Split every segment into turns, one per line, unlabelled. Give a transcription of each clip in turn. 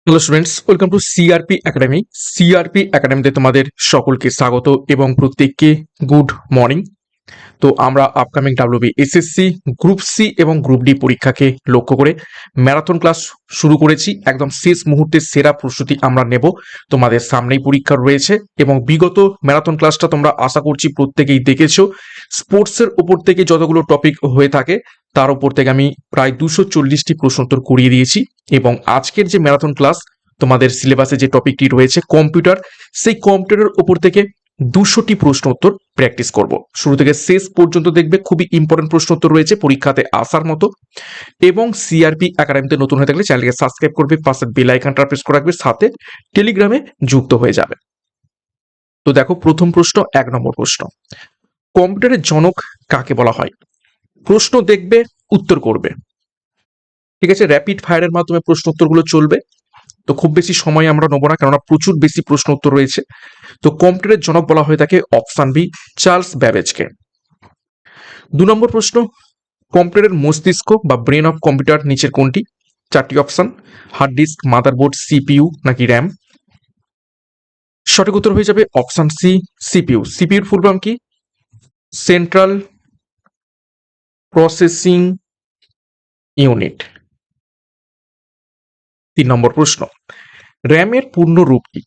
Hello students, welcome to CRP academy. CRP একাডেমিতে তোমাদের সকলকে স্বাগত এবং প্রত্যেককে গুড মর্নিং। তো আমরা upcoming WB SSC group C এবং গ্রুপ ডি পরীক্ষাকে লক্ষ্য করে ম্যারাথন ক্লাস শুরু করেছি। একদম শেষ মুহূর্তের সেরা প্রস্তুতি আমরা নেব। তোমাদের সামনেই পরীক্ষা রয়েছে এবং বিগত ম্যারাথন ক্লাসটা তোমরা আশা করছি প্রত্যেকেই দেখেছো। স্পোর্টসের ওপর থেকে যতগুলো টপিক হয়ে থাকে তার উপর থেকে আমি প্রায় 240টি প্রশ্নোত্তর করিয়ে দিয়েছি এবং আজকের যে ম্যারাথন ক্লাস তোমাদের সিলেবাসে যে টপিকটি রয়েছে কম্পিউটার, সেই কম্পিউটারের ওপর থেকে 200টি প্রশ্ন উত্তর প্র্যাকটিস করব। শুরু থেকে শেষ পর্যন্ত দেখবে, খুবই ইম্পর্টেন্ট প্রশ্ন উত্তর রয়েছে পরীক্ষাতে আসার মতো। এবং সিআরপি একাডেমিতে নতুন হয়ে থাকলে চ্যানেলকে সাবস্ক্রাইব করবে, পাশে বেল আইকনটা প্রেস করে রাখবে, সাথে টেলিগ্রামে যুক্ত হয়ে যাবে। তো দেখো, প্রথম প্রশ্ন, 1 নম্বর প্রশ্ন, কম্পিউটারের জনক কাকে বলা হয়? প্রশ্ন দেখবে, উত্তর করবে। ঠিক আছে, র্যাপিড ফায়ারের মাধ্যমে প্রশ্ন উত্তরগুলো চলবে। তো খুব বেশি সময় আমরা নেবো না, কেননা প্রচুর বেশি প্রশ্ন উত্তর রয়েছে। তো কম্পিউটারের জনক বলা হয়ে থাকে অপশন বি, চার্লস ব্যাবেজকে। 2 নম্বর প্রশ্ন, কম্পিউটারের মস্তিষ্ক বা ব্রেন অফ কম্পিউটার নিচের কোনটি? 4টি option, hard disk, motherboard, CPU নাকি র্যাম। সঠিক উত্তর হয়ে যাবে অপশন সি, সিপিইউ। সিপিইউর ফুল ফর্ম কি? Central processing unit. 3 নম্বর প্রশ্ন, র্যামের পূর্ণ রূপ কি?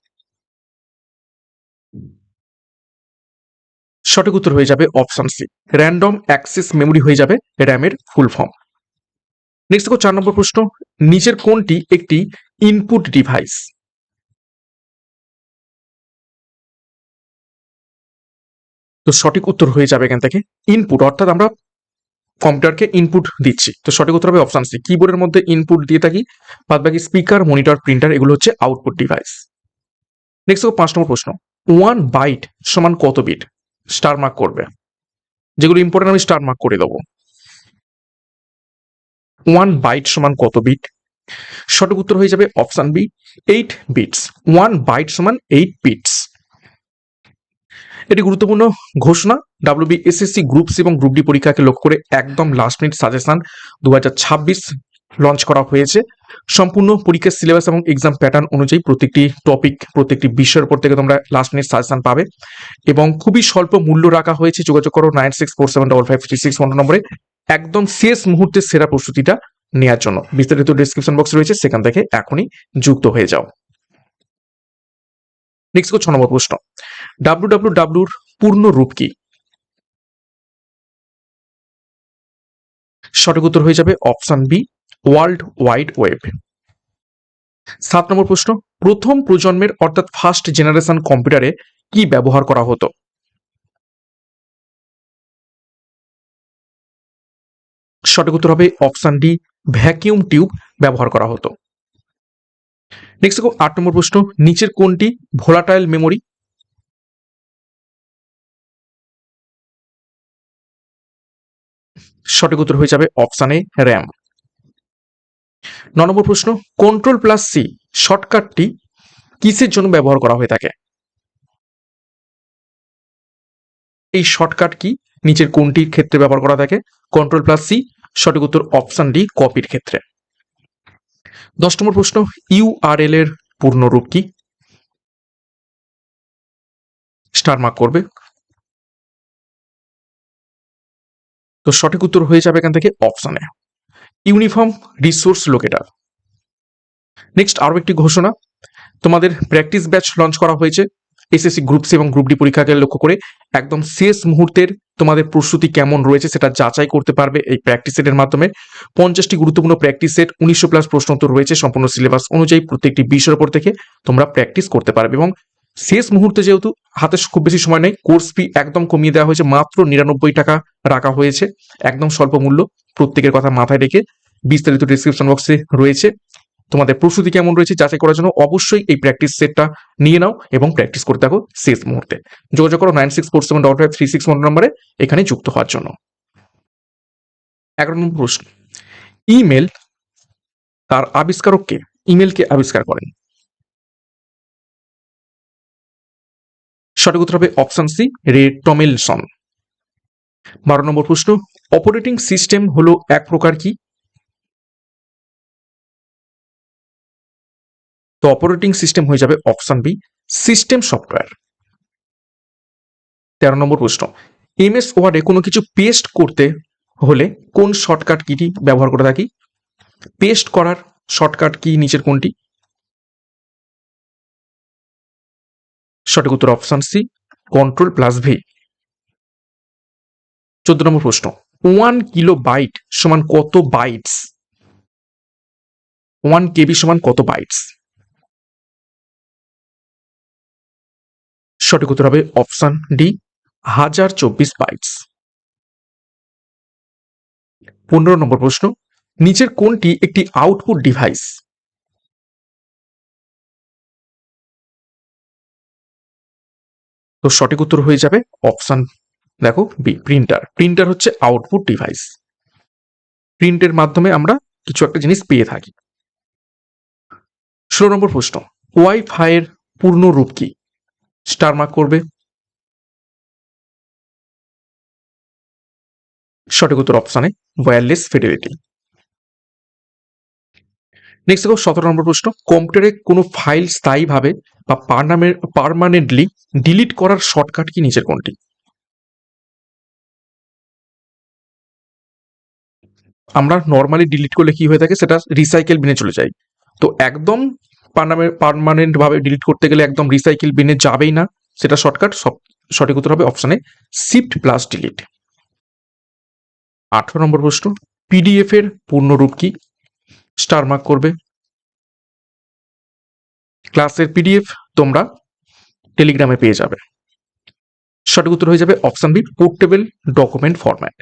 সঠিক উত্তর হয়ে যাবে option C, random access memory হয়ে যাবে র্যামের ফুল ফর্ম। নেক্সট দেখো 4 নম্বর প্রশ্ন, নিচের কোনটি একটি ইনপুট ডিভাইস? তো সঠিক উত্তর হয়ে যাবে এখান থেকে ইনপুট, অর্থাৎ আমরা কম্পিউটারকে ইনপুট দিচ্ছি। তো সঠিক উত্তর হবে অপশন সি, কিবোর্ডের মধ্যে ইনপুট দিয়ে থাকি, বাদ বাকি স্পিকার, মনিটর, প্রিন্টার এগুলো হচ্ছে আউটপুট ডিভাইস। নেক্সট দেখো 5 নম্বর প্রশ্ন, 1 বাইট সমান কত বিট? স্টার মার্ক করবে, যেগুলো ইম্পর্টেন্ট আমি স্টার মার্ক করে দেবো। 1 বাইট সমান কত বিট? সঠিক উত্তর হয়ে যাবে অপশন বি, 8 বিটস। 1 বাইট সমান 8 বিটস। এটি গুরুত্বপূর্ণ ঘোষণা, ডাব্লিউবিএসএসসি গ্রুপ সি এবং গ্রুপ ডি পরীক্ষাকে লক্ষ্য করে একদম লাস্ট মিনিট সাজেশন 2026 লঞ্চ করা হয়েছে। সম্পূর্ণ পরীক্ষার সিলেবাস এবং এক্সাম প্যাটার্ন অনুযায়ী প্রত্যেকটি টপিক, প্রত্যেকটি বিষয়ের উপর থেকে তোমরা লাস্ট মিনিট সাজেশন পাবে এবং খুবই স্বল্প মূল্য রাখা হয়েছে। যোগাযোগ করো 96475536 নম্বরে একদম শেষ মুহূর্তের সেরা প্রস্তুতিটা নেওয়ার জন্য। বিস্তারিত ডিসক্রিপশন বক্স রয়েছে, সেখান থেকে এখনই যুক্ত হয়ে যাও। নেক্সট 6 নম্বর প্রশ্ন, ডাব্লিউডাব্লিউডাব্লিউর পূর্ণ রূপ কি? সঠিক উত্তর হয়ে যাবে option B, world wide web. 7 নম্বর প্রশ্ন, প্রথম প্রজন্মের অর্থাৎ ফার্স্ট জেনারেশন কম্পিউটারে কি ব্যবহার করা হতো? সঠিক উত্তর হবে অপশন ডি, ভ্যাকিউম টিউব ব্যবহার করা হতো। নেক্সট 8 নম্বর প্রশ্ন, নিচের কোনটি ভোলাটাইল মেমোরি? সঠিক উত্তর হয়ে যাবে অপশন এ, র্যাম। 9 নম্বর প্রশ্ন, কন্ট্রোল প্লাস সি শর্টকাটটি কিসের জন্য ব্যবহার করা হয়ে থাকে? এই শর্টকাট কি নিচের কোনটির ক্ষেত্রে ব্যবহার করা থাকে? Control plus C. সঠিক উত্তর অপশন ডি, কপির ক্ষেত্রে। 10 নম্বর প্রশ্ন, ইউআরএল এর পূর্ণ রূপ কি? স্টার মার্ক করবে। তো সঠিক উত্তর হয়ে যাবে এখান থেকে option A, uniform resource locator. Next আরো একটি ঘোষণা, তোমাদের প্র্যাকটিস ব্যাচ লঞ্চ করা হয়েছে এসএসসি গ্রুপ সি এবং গ্রুপ ডি পরীক্ষাকে লক্ষ্য করে। একদম শেষ মুহূর্তের তোমাদের প্রস্তুতি কেমন রয়েছে সেটা যাচাই করতে পারবে এই প্র্যাকটিস সেটের মাধ্যমে। 50টি গুরুত্বপূর্ণ প্র্যাকটিস সেট, 1900+ প্রশ্ন উত্তর রয়েছে সম্পূর্ণ সিলেবাস অনুযায়ী। প্রত্যেকটি বিষয়ের উপর থেকে তোমরা প্র্যাকটিস করতে পারবে এবং শেষ মুহূর্তে যেহেতু হাতে খুব বেশি সময় নেই, কোর্স ফি একদম কমিয়ে দেওয়া হয়েছে, মাত্র 99 টাকা রাখা হয়েছে, একদম স্বল্প মূল্য। প্রত্যেকের কথা মাথায় রেখে বিস্তারিত ডিসক্রিপশন বক্সে রয়েছে। তোমাদের প্রস্তুতি কেমন রয়েছে যাচাই করার জন্য অবশ্যই এই প্র্যাকটিস সেটটা নিয়ে নাও এবং প্র্যাকটিস করতে থাকো শেষ মুহূর্তে। যোগাযোগ করো 96475536 নম্বরে এখানে যুক্ত হওয়ার জন্য। 11 নম্বর প্রশ্ন, ইমেল তার আবিষ্কারক কে? ইমেলকে আবিষ্কার করেন? সঠিক উত্তর হবে অপশন সি, রে টমিলসন। 12 নম্বর প্রশ্ন, অপারেটিং সিস্টেম হলো এক প্রকার কি? তো অপারেটিং সিস্টেম হয়ে যাবে অপশন বি সিস্টেম সফটওয়্যার। 13 নম্বর প্রশ্ন, এমএস ওয়ার্ডে কোনো কিছু পেস্ট করতে হলে কোন শর্টকাট কিটি ব্যবহার করে থাকি? পেস্ট করার শর্টকাট কি নিচের কোনটি? সঠিক উত্তর অপশন সি Ctrl+V। 14 নম্বর প্রশ্ন, 1 কিলো বাইট সমান কত বাইটস? 1 কেবি সমান কত বাইটস? সঠিক উত্তর হবে অপশন ডি 1024 বাইটস। 15 নম্বর প্রশ্ন, নিচের কোনটি একটি আউটপুট ডিভাইস? তো সঠিক উত্তর হয়ে যাবে অপশন দেখো বি প্রিন্টার। প্রিন্টার হচ্ছে আউটপুট ডিভাইস। প্রিন্টের মাধ্যমে আমরা কিছু একটা জিনিস পেয়ে থাকি। 16 নম্বর প্রশ্ন, ওয়াইফাই এর পূর্ণ রূপ কি? স্টার মার্ক করবে। সঠিক উত্তর অপশনে ওয়্যারলেস ফিডেলিটি। নেক্সট দেখো 17 নম্বর প্রশ্ন, কম্পিউটারে কোনো ফাইল স্থায়ীভাবে বা পার্মানেন্টলি ডিলিট করার শর্টকাট কি নিচের কোনটি? আমরা নর্মালি ডিলিট করলে কি হয়ে থাকে, সেটা রিসাইকেল বিনে চলে যায়। তো একদম পার্মানেন্ট ভাবে ডিলিট করতে গেলে একদম রিসাইকেল বিনে যাবেই না, সেটা শর্টকাট। সঠিক উত্তর হবে অপশনে শিফট প্লাস ডিলিট। 18 নম্বর প্রশ্ন, পিডিএফ এর পূর্ণরূপ কি? স্টার মার্ক করবে। ক্লাসের পিডিএফ তোমরা টেলিগ্রামে পেয়ে যাবে। সঠিক উত্তর হয়ে যাবে option B portable document format.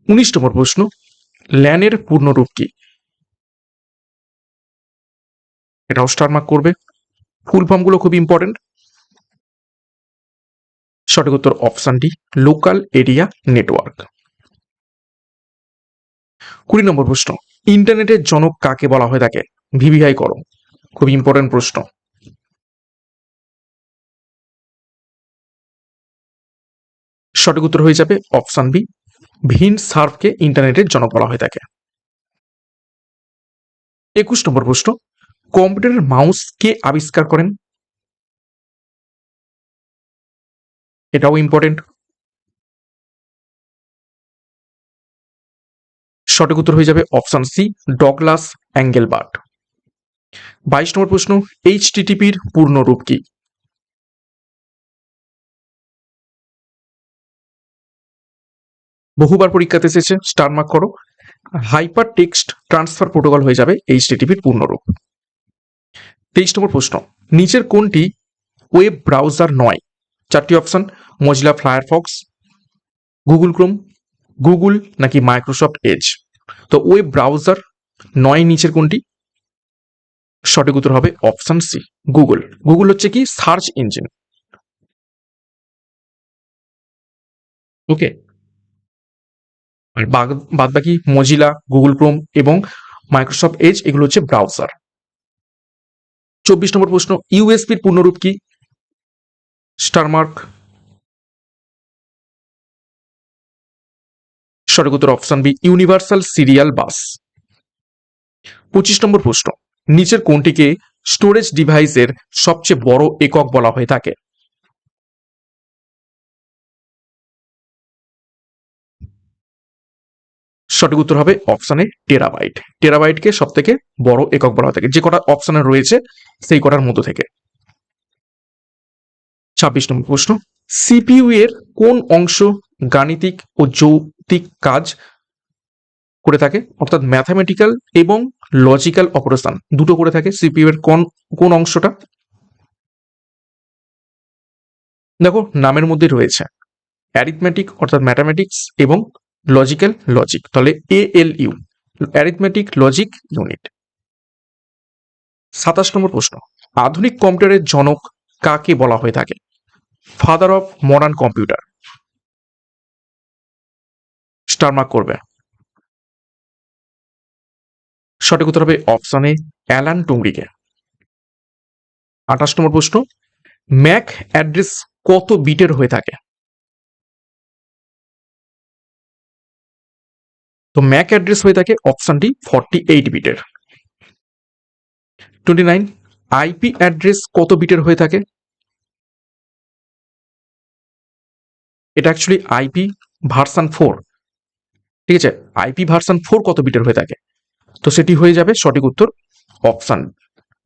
19 নম্বর প্রশ্ন, ল্যানের পূর্ণরূপ কি? এটাও স্টার মার্ক করবে। ফুল ফর্মগুলো খুব ইম্পর্টেন্ট। সঠিক উত্তর option D local area network. 20 নম্বর প্রশ্ন, ইন্টারনেটের জনক কাকে বলা হয়ে থাকে? ভিভিআই করো, খুব ইম্পর্টেন্ট প্রশ্ন। সঠিক উত্তর হয়ে যাবে অপশন বি ভিন সার্ফকে ইন্টারনেটের জনক বলা হয়ে থাকে। 21 নম্বর প্রশ্ন, কম্পিউটারের মাউস কে আবিষ্কার করেন? এটাও ইম্পর্টেন্ট। সঠিক উত্তর হয়ে যাবে অপশন সি ডগলাস অ্যাঙ্গেলবার্ট। 22 নম্বর প্রশ্ন, এইচটিটিপির পূর্ণ রূপ কি? বহুবার পরীক্ষাতে এসেছে, স্টার মার্ক করো। হাইপার টেক্সট ট্রান্সফার প্রোটোকল হয়ে যাবে এইচটিটিপির পূর্ণরূপ। 23 নম্বর প্রশ্ন, নিচের কোনটি ওয়েব ব্রাউজার নয়? 4টি option, Mozilla Firefox, Google Chrome, Google নাকি মাইক্রোসফট এজ। তো ওয়েব ব্রাউজার নয় নিচের কোনটি? সঠিক উত্তর হবে অপশন সি গুগল। গুগল হচ্ছে কি সার্চ ইঞ্জিন। ওকে, আর বাদ বাকি মজিলা, গুগল ক্রোম এবং মাইক্রোসফট এজ এগুলো হচ্ছে ব্রাউজার। 24 নম্বর প্রশ্ন, ইউএসপির পূর্ণরূপ কি? Star mark. সঠিক উত্তর option B universal serial bus. 25 নম্বর প্রশ্ন, নিচের কোনটিকে স্টোরেজ ডিভাইসের সবচেয়ে বড় একক বলা হয়ে থাকে? সঠিক উত্তর হবে অপশনে টেরাবাইট। টেরাবাইটকে সব থেকে বড় একক বলা হয়ে থাকে, যে কটা অপশনে রয়েছে সেই কটার মধ্যে থেকে। 26 নম্বর প্রশ্ন, সিপিইউ এর কোন অংশ গাণিতিক ও যৌক্তিক কাজ করে থাকে? অর্থাৎ ম্যাথামেটিক্যাল এবং লজিক্যাল অপারেশন দুটো করে থাকে। সিপিইউ এর কোন অংশটা? দেখো নামের মধ্যে রয়েছে অ্যারিথমেটিক অর্থাৎ ম্যাথামেটিক্স এবং লজিক্যাল লজিক, তাহলে ALU অ্যারিথমেটিক লজিক ইউনিট। 27 নম্বর প্রশ্ন, আধুনিক কম্পিউটারের জনক কাকে বলা হয়ে থাকে? Father of modern computer. Star mark করবে। সঠিক উত্তর হবে অপশনে অ্যালান টুংরিকে। 28 নম্বর প্রশ্ন, ম্যাক অ্যাড্রেস কত বিটের হয়ে থাকে? তো ম্যাক অ্যাড্রেস হয়ে থাকে অপশনটি 48 বিটের। 29, আইপি অ্যাড্রেস কত বিটের হয়ে থাকে? এটা অ্যাকচুয়ালি আইপি ভার্সন 4, ঠিক আছে। আইপি ভার্সন 4 কত বিটের হয়ে থাকে? তো সেটি হয়ে যাবে সঠিক উত্তর অপশন,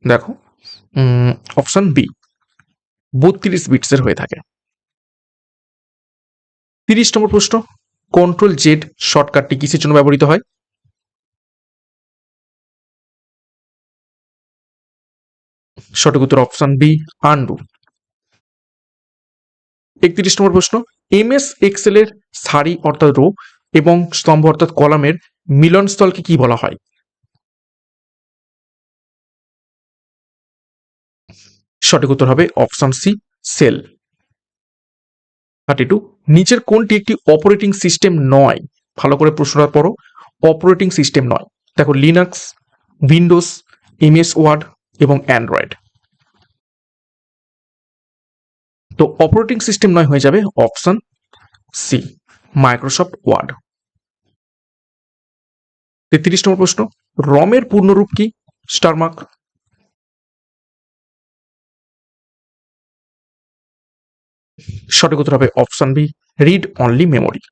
দেখো অপশন বি, 32 বিটসের হয়ে থাকে। 30 নম্বর প্রশ্ন, কন্ট্রোল জেড শর্টকাটটি কিসের জন্য ব্যবহৃত হয়? সঠিক উত্তর অপশন বি, আন্ডু। 31 নম্বর প্রশ্ন, এমএস এক্সেল এর সারি অর্থাৎ রো এবং স্তম্ভ অর্থাৎ কলামের মিলনস্থলকে কি বলা হয়? সঠিক উত্তর হবে অপশন সি, সেল। 32, নিচের কোনটি একটি অপারেটিং সিস্টেম নয়? ভালো করে প্রশ্নটা পড়ো, অপারেটিং সিস্টেম নয়। দেখো লিনাক্স, উইন্ডোজ, এমএস ওয়ার্ড এবং অ্যান্ড্রয়েড। তো অপারেটিং সিস্টেম নয় হয়ে যাবে অপশন সি, মাইক্রোসফট ওয়ার্ড। 33 নম্বর প্রশ্ন, রমের পূর্ণরূপ কি? Star mark. সঠিক উত্তর হবে option B, read only memory.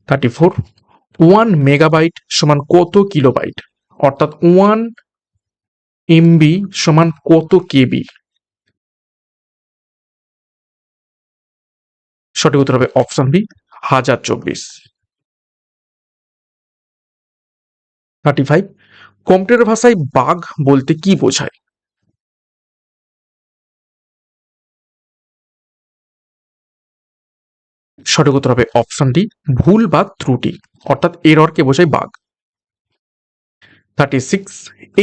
34, 1 megabyte সমান কত কিলোবাইট? অর্থাৎ 1 এমবি সমান কত কেবি? সঠিক উত্তর হবে অপশন বি, 1024। 35, কম্পিউটার ভাষায় বাগ বলতে কি বোঝায়? সঠিক উত্তর হবে অপশন ডি, ভুল বা ত্রুটি, অর্থাৎ এররকে বোঝায় বাগ। 36,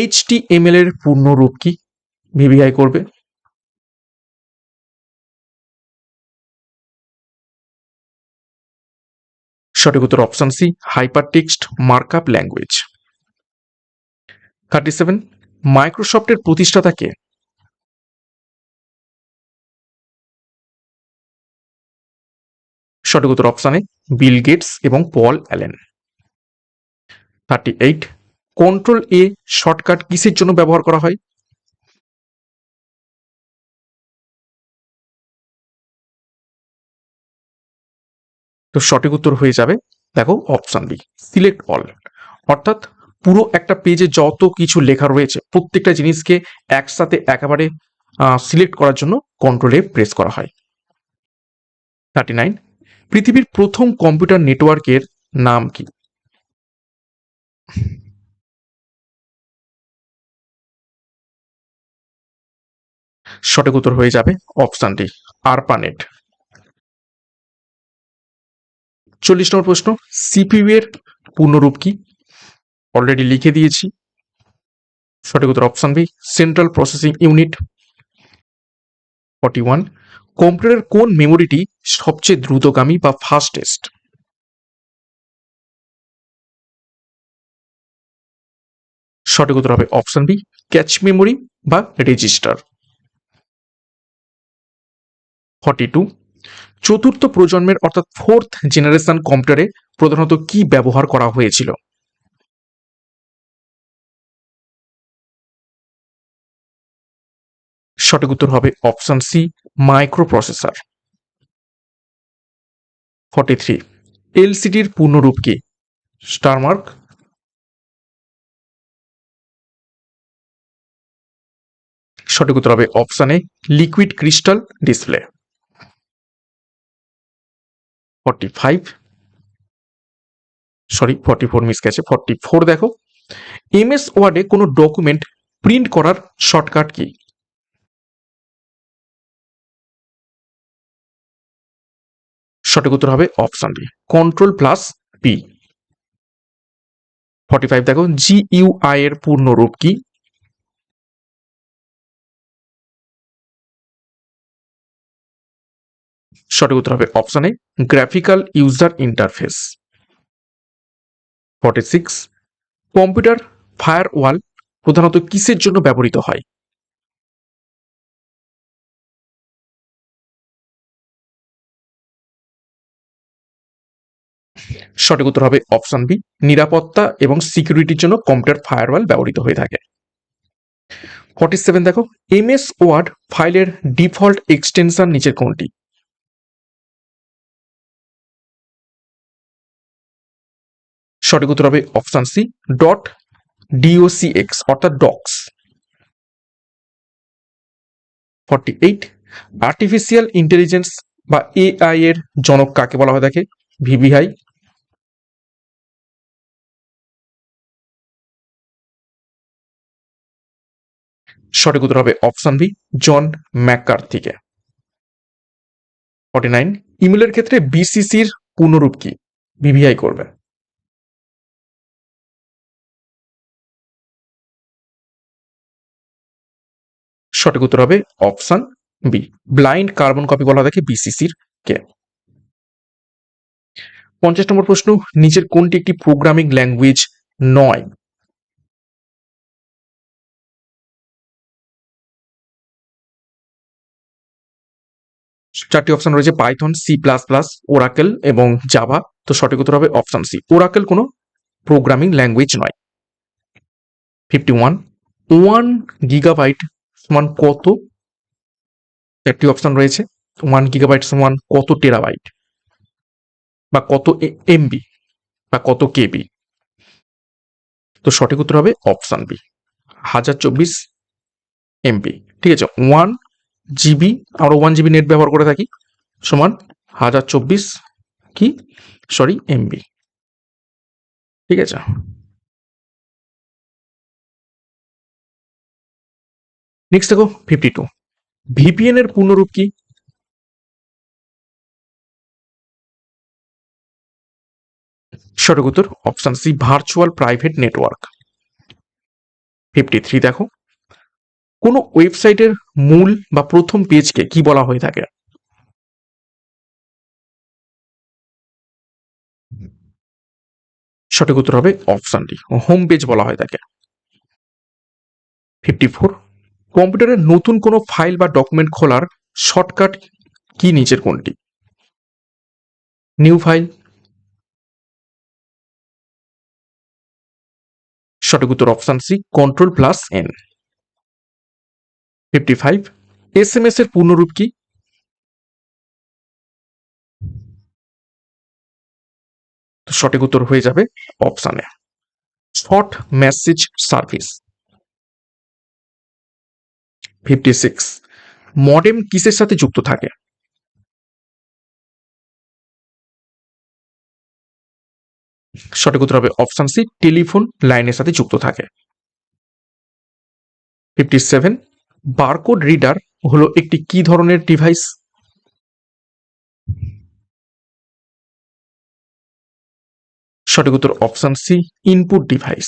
এইচটিএমএল এর পূর্ণরূপ কি? ভিভিআই করবে। সঠিক উত্তর option C, hypertext markup language. 37, মাইক্রোসফটের প্রতিষ্ঠাতা কে? সঠিক উত্তর অপশন এ, বিল গেটস এবং পল অ্যালেন। 38, কন্ট্রোল এ শর্টকাট কিসের জন্য ব্যবহার করা হয়? তো সঠিক উত্তর হয়ে যাবে, দেখো অপশন বি, সিলেক্ট অল, অর্থাৎ পুরো একটা পেজে যত কিছু লেখা রয়েছে প্রত্যেকটা জিনিসকে একসাথে একেবারে সিলেক্ট করার জন্য কন্ট্রোল এ প্রেস করা হয়। 39, পৃথিবীর প্রথম কম্পিউটার নেটওয়ার্কের নাম কি? সঠিক উত্তর হয়ে যাবে অপশন ডি, আরপানেট। 40 নম্বর প্রশ্ন, সিপিইউ এর পূর্ণরূপ কি? অলরেডি লিখে দিয়েছি। সঠিক উত্তর option B, central processing unit. 41, কম্পিউটারের কোন মেমোরিটি সবচেয়ে দ্রুতগামী বা ফাস্টেস্ট? সঠিক উত্তর হবে অপশন বি, ক্যাচ মেমোরি বা রেজিস্টার। 42, চতুর্থ প্রজন্মের অর্থাৎ ফোর্থ জেনারেশন কম্পিউটারে প্রধানত কি ব্যবহার করা হয়েছিল? সঠিক উত্তর হবে অপশন সি, মাইক্রো প্রসেসর। 43, এলসিডির পূর্ণরূপ কি? Star mark. সঠিক উত্তর হবে অপশন এ, liquid crystal display. 45, sorry 44 miss গেছে, 44 দেখো, এমএস ওয়ার্ডে কোনো ডকুমেন্ট প্রিন্ট করার শর্টকাট কি? সঠিক উত্তর হবে option D, control plus P. 45 দেখো, জিইউআই এর পূর্ণরূপ কি? সঠিক উত্তর হবে অপশন এ, graphical user interface. 46, computer firewall প্রধানত কিসের জন্য ব্যবহৃত হয়? সঠিক উত্তর হবে অপশন বি, নিরাপত্তা এবং সিকিউরিটির জন্য কম্পিউটার ফায়ারওয়াল ব্যবহৃত হয়ে থাকে। 47 দেখো, এমএস ওয়ার্ড ফাইলের ডিফল্ট এক্সটেনশন নিচের কোনটি? সঠিক উত্তর হবে অপশন সি, ডট docx অর্থাৎ ডক্স। 48, আর্টিফিশিয়াল ইন্টেলিজেন্স বা এআই এর জনক কাকে বলা হয় থাকে? ভিভিআই। সঠিক উত্তর হবে অপশন বি, জন ম্যাককার্থিকে। 49, ইমেলের ক্ষেত্রে বিসিসির পূর্ণরূপ কি? ভিভিআই করবে। সঠিক উত্তর হবে option B, blind carbon copy বলা থাকে বিসিসির কে। 50 নম্বর প্রশ্ন, নিচের কোনটি একটি প্রোগ্রামিং ল্যাঙ্গুয়েজ নয়? চারটি অপশন রয়েছে, Python, C plus plus, Oracle এবং জাভা। তো সঠিক উত্তর হবে অপশন সি, ওরাকেল কোনো প্রোগ্রামিং ল্যাঙ্গুয়েজ নয়। 51, 1 GB সমান কত? চারটি অপশন রয়েছে, 1 GB সমান কত টেরাবাইট, বা কত এমবি, বা কত কেবি? তো সঠিক উত্তর হবে অপশন বি, 1024 MB। ঠিক আছে, 1 GB, আমরা 1 GB নেট ব্যবহার করে থাকি, সমান 1024 কি সরি এমবি। ঠিক আছে, নেক্সট দেখো 52, ভিপিএন এর পূর্ণরূপ কি? সঠিক উত্তর option C, virtual private network. 53 দেখো, কোনো ওয়েবসাইটের মূল বা প্রথম পেজকে কি বলা হয়ে থাকে? সঠিক উত্তর হবে অপশন ডি, হোম পেজ বলা হয় থাকে। 54, কম্পিউটারে নতুন কোনো ফাইল বা ডকুমেন্ট খোলার শর্টকাট কি নিচের কোনটি? New file. সঠিক উত্তর অপশন সি, Ctrl+N। 55, এসএমএস এর পূর্ণরূপ কি? সঠিক উত্তর হয়ে যাবে অপশন এ, শর্ট মেসেজ সার্ভিস। 56, মডেম কিসের সাথে যুক্ত থাকে? সঠিক উত্তর হবে অপশন সি, টেলিফোন লাইনের সাথে যুক্ত থাকে। 57, বারকোড রিডার হলো একটি কি ধরনের ডিভাইস? সঠিক উত্তর অপশন সি, ইনপুট ডিভাইস।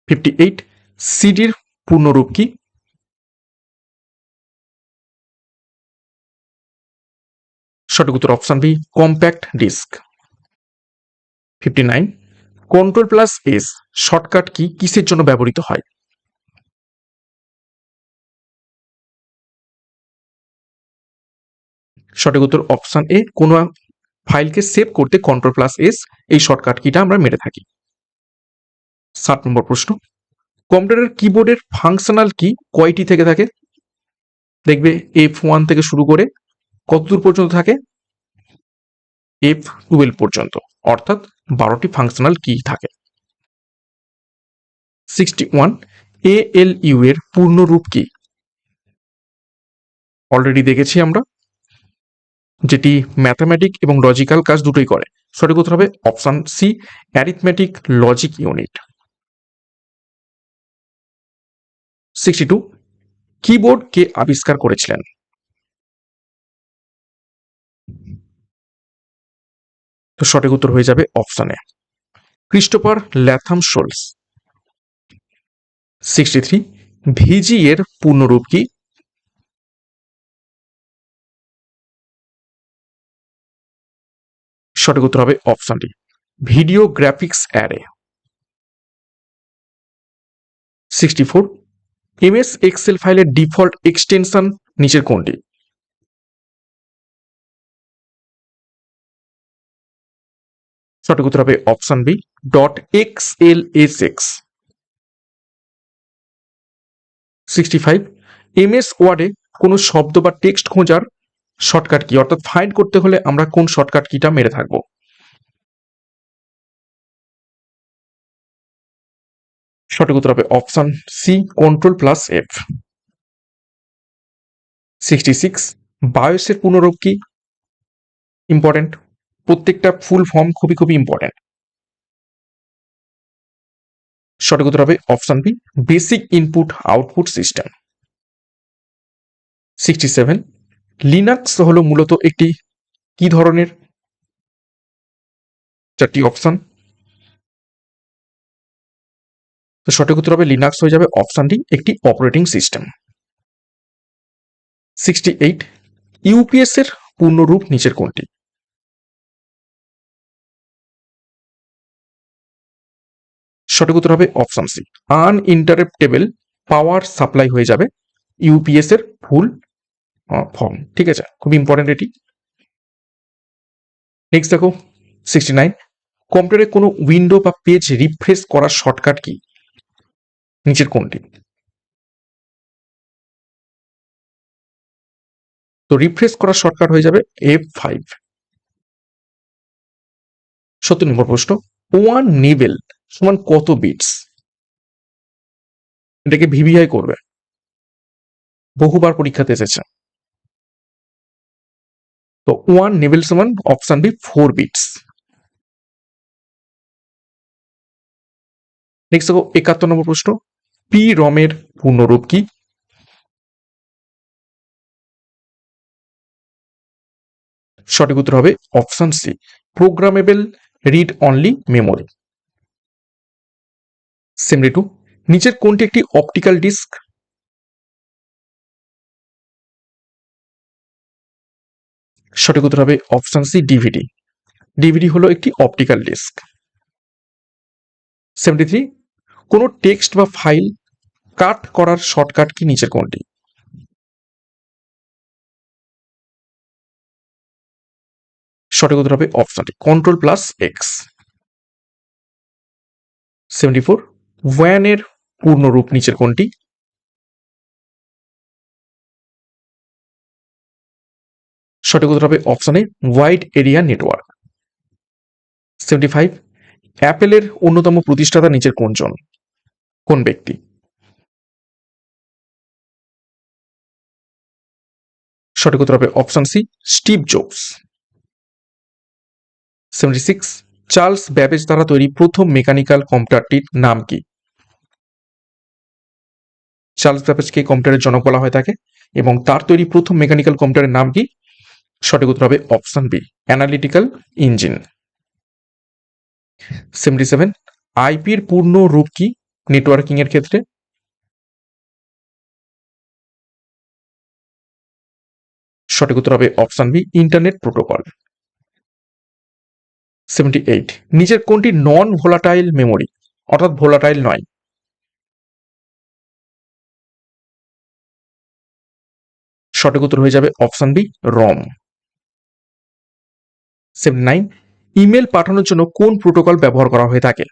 58, সিডির পূর্ণরূপ কি? সঠিক উত্তর option B, compact disc. 59, Ctrl+S shortcut কি কিসের জন্য ব্যবহৃত হয়? সঠিক উত্তর অপশন এ, কোনো ফাইলকে সেভ করতে Ctrl+S এই শর্টকাট কিটা আমরা মেরে থাকি। 7 নম্বর প্রশ্ন, কম্পিউটারের কিবোর্ডের ফাংশনাল কি কয়টি থেকে থাকে? দেখবে F1 থেকে শুরু করে কতদূর পর্যন্ত থাকে? F12 পর্যন্ত, অর্থাৎ 12টি ফাংশনাল কি থাকে। 61, ALU এর পূর্ণরূপ কি? অলরেডি দেখেছি আমরা, যেটি ম্যাথমেটিক এবং লজিক্যাল কাজ দুটোই করে। সঠিক উত্তর হবে option C, arithmetic logic unit. 62, keyboard কে আবিষ্কার করেছিলেন? তো সঠিক উত্তর হয়ে যাবে option A, Christopher Latham Sholes. 63, VG এর পূর্ণরূপ কি? সঠিক উত্তর হবে option D, video graphics array. 64, MS Excel ফাইলের ডিফল্ট এক্সটেনশন নিচের কোনটি? সঠিক উত্তর হবে অপশন বি, .xlsx। 65 এমএস ওয়ার্ডে কোনো শব্দ বা টেক্সট খোঁজার শর্টকাট কি, অর্থাৎ ফাইন্ড করতে হলে আমরা কোন শর্টকাট কিটা মেরে থাকবো? সঠিক উত্তর হবে option C, control plus F. 66 বায়োসের পূর্ণরূপ কি? ইম্পর্টেন্ট, প্রত্যেকটা ফুল ফর্ম খুবই খুবই ইম্পর্টেন্ট। সঠিক উত্তর হবে option B, basic input output system. 67 Linux হলো মূলত একটি কি ধরনের? চারটি অপশন। তো সঠিক উত্তর হবে লিনাক্স হয়ে যাবে অপশন ডি, একটি অপারেটিং সিস্টেম। 68 ইউপিএস এর পূর্ণরূপ নিচের কোনটি? সঠিক উত্তর হবে option C, uninterruptible power supply হয়ে যাবে ইউপিএস এর ফুল ফর্ম। ঠিক আছে, খুব ইম্পর্টেন্ট এটি। নেক্সট দেখো 69 কম্পিউটারে কোনো উইন্ডো বা পেজ রিফ্রেশ করার শর্টকাট কি? নিচের কোনটি? তো রিফ্রেশ করার শর্টকাট হয়ে যাবে F5। 70 নম্বর প্রশ্ন, ওয়ান নিবেল সমান কত বিটস? এটাকে ভিভিআই করবে, বহুবার পরীক্ষাতে এসেছে। তো ওয়ান নিবেল সমান অপশন বি 4 বিটস। নেক্সট দেখো 71 নম্বর প্রশ্ন, পি রমের পূর্ণরূপ কি? সঠিক উত্তর হবে option C, programmable read only memory. 72 নিচের কোনটি একটি অপটিক্যাল ডিস্ক? সঠিক উত্তর হবে অপশন সি, ডিভিডি। ডিভিডি হলো একটি অপটিক্যাল ডিস্ক। 73 কোনো টেক্সট বা ফাইল কাট করার শর্টকাট কি? নিচের কোনটি? সঠিক উত্তর হবে option D, control plus x. 74 one এর পূর্ণরূপ নিচের কোনটি? সঠিক উত্তর হবে অপশন এ, ওয়াইড এরিয়া নেটওয়ার্ক। 75 অ্যাপেলের অন্যতম প্রতিষ্ঠাতা নিচের কোনজন, কোন ব্যক্তি? সঠিক উত্তর হবে option C, Steve Jobs. 76 Charles Babbage দ্বারা তৈরি প্রথম মেকানিক্যাল কম্পিউটারটির নাম কি? চার্লস ব্যাবেজকে কম্পিউটারের জনক বলা হয় থাকে, এবং তার তৈরি প্রথম মেকানিক্যাল কম্পিউটারের নাম কি? সঠিক উত্তর হবে অপশন বি, অ্যানালিটিক্যাল ইঞ্জিন। 77 আইপির পূর্ণ রূপ কি নেটওয়ার্কিং এর ক্ষেত্রে? সঠিক উত্তর হবে অপশন বি, ইন্টারনেট প্রোটোকল। 78 নিচের কোনটি নন ভোলাটাইল মেমোরি, অর্থাৎ ভোলাটাইল নয়? সঠিক উত্তর হয়ে যাবে অপশন বি, রম। 79 ইমেল পাঠানোর জন্য কোন প্রোটোকল ব্যবহার করা হয়ে থাকে?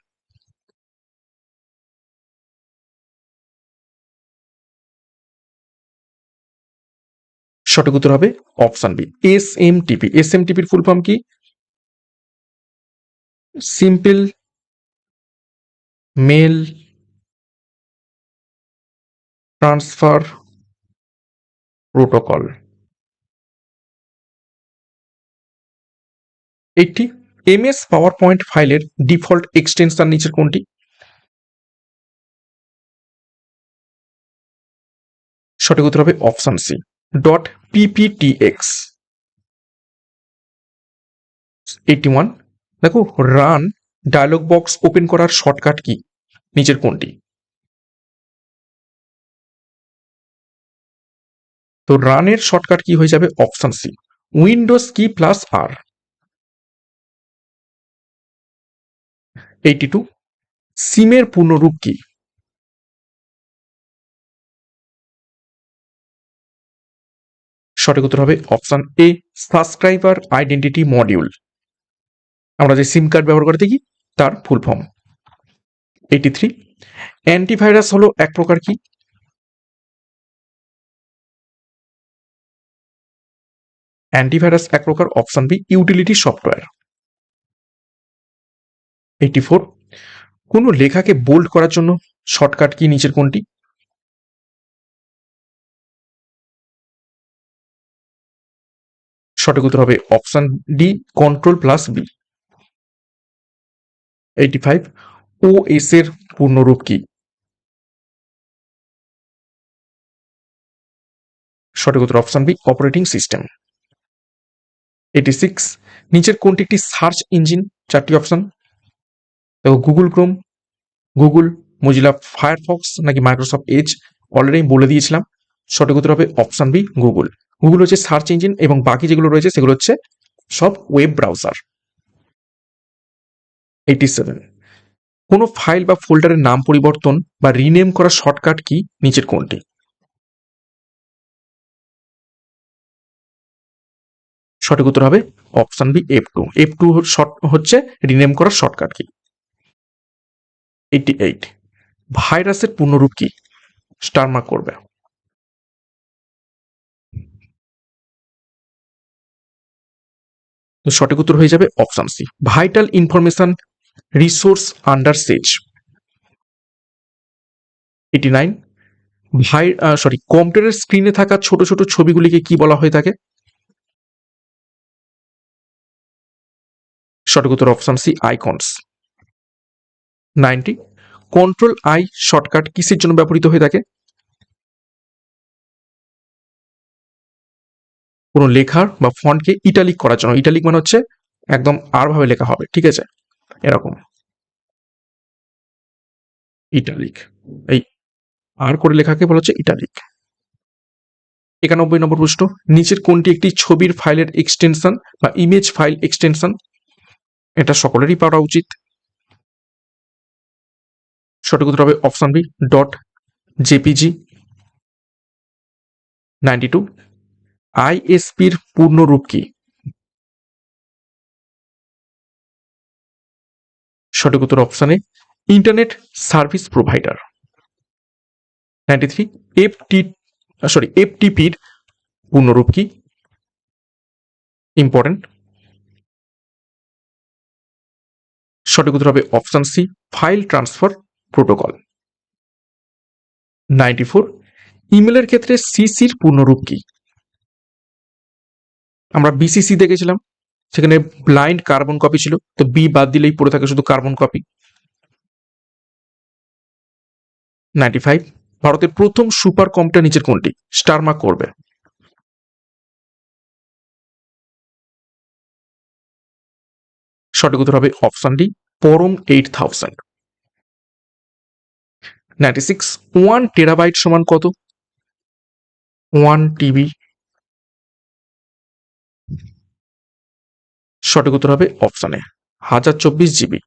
সঠিক উত্তর হবে অপশন বি, এসএমটিপি। এসএমটিপির ফুল ফর্ম কি? Simple mail transfer protocol. 80 MS PowerPoint ফাইলের ডিফল্ট এক্সটেনশন নিচের কোনটি? সঠিক উত্তর হবে অপশন সি, ডট পিপিটিএক্স। 81 দেখো রান ডায়লগ বক্স ওপেন করার শর্টকাট কি? নিচের কোনটি? তো রানের শর্টকাট কি হয়ে যাবে option C, Windows key plus R. 82 সিমের পূর্ণরূপ কি? সঠিক উত্তর হবে option A, subscriber identity module. আমরা যে সিম কার্ড ব্যবহার করে থাকি তার ফুল ফর্ম। 83 অ্যান্টিভাইরাস হলো এক প্রকার কি? অ্যান্টিভাইরাস এক প্রকার, অপশন বি ইউটিলিটি সফটওয়্যার। 84, কোনো লেখাকে বোল্ড করার জন্য শর্টকাট কি নিচের কোনটি? সঠিক উত্তর হবে অপশন ডি Ctrl+B। 85, OS এর পূর্ণরূপ কি? সঠিক উত্তর অপশন বি অপারেটিং সিস্টেম। 86, নিচের কোনটি একটি সার্চ ইঞ্জিন? চারটি অপশন দেখো, Google Chrome, Google, Mozilla Firefox নাকি মাইক্রোসফট এজ। অলরেডি আমি বলে দিয়েছিলাম, সঠিক উত্তর হবে অপশন বি গুগল। গুগল হচ্ছে সার্চ ইঞ্জিন এবং বাকি যেগুলো রয়েছে সেগুলো হচ্ছে সব ওয়েব ব্রাউজার। 87, কোনো ফাইল বা ফোল্ডারের নাম পরিবর্তন বা রিনেম করা শর্টকাট কি নিচের কোনটি? সঠিক উত্তর হবে অপশন বি F2। F2 হচ্ছে রিনেম করার শর্টকাট কি। 88, ভাইরাসের পূর্ণরূপ কি? স্টার মার্ক করবে। তো সঠিক উত্তর হয়ে যাবে option C vital information resource under seize. 89, কম্পিউটারের স্ক্রিনে থাকা ছোট ছোট ছবিগুলিকে কি বলা হয়ে থাকে? সঠিক উত্তর option C icons. 90, Ctrl+I shortcut কিসের জন্য ব্যবহৃত হয়ে থাকে? কোনো লেখার বা ফন্টকে ইটালিক করার জন্য। ইটালিক মানে হচ্ছে একদম আর ভাবে লেখা হবে, ঠিক আছে, এরকম ইটালিক, এই আর করে লেখাকে বলা হচ্ছে ইটালিক। 91 নম্বর প্রশ্ন, নিচের কোনটি একটি ছবির ফাইলের এক্সটেনশন বা ইমেজ ফাইল এক্সটেনশন? এটা সকলেরই পারা উচিত। সঠিক উত্তর হবে অপশন বি .jpg। 92, আইএসপির পূর্ণরূপ কি? সঠিক উত্তর অপশনে ইন্টারনেট সার্ভিস প্রোভাইডার। 93, এফটিপির পূর্ণরূপ কি? ইম্পর্টেন্ট। সঠিক উত্তর হবে option C file transfer protocol. 94, ইমেলের ক্ষেত্রে সিসির পূর্ণরূপ কি? আমরা বিসিসি দেখেছিলাম, সেখানে ব্লাইন্ড কার্বন কপি ছিল, তো বি বাদ দিলেই পড়ে থাকে শুধু কার্বন কপি। 95, ভারতের প্রথম সুপার কম্পিউটার নিচের কোনটি? স্টার মার্ক করবে। সঠিক উত্তর হবে অপশন ডি পরম 8000। 96, 1 টেরাবাইট সমান কত? 1 টিবি। সঠিক উত্তর হবে অপশনে 1024 জিবি।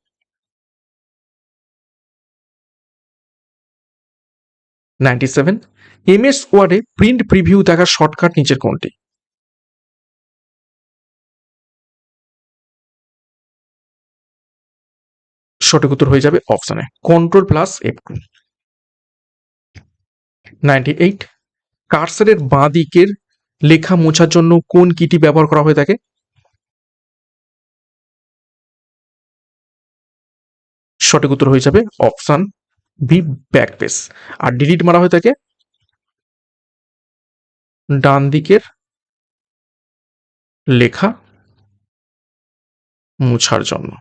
97, এমএস ওয়ার্ডে প্রিন্ট প্রিভিউ দেখার শর্টকাট নিচের কোনটি? সঠিক উত্তর হয়ে যাবে অপশনে Ctrl+F2। 98, কার্সারের বাঁ দিকের লেখা মোছার জন্য কোন কিটি ব্যবহার করা হয়ে থাকে? সঠিক উত্তর হয়ে যাবে অপশন বি ব্যাকপেস। আর ডিলিট মারা হয়ে থাকে ডান দিকের লেখা মোছার জন্য।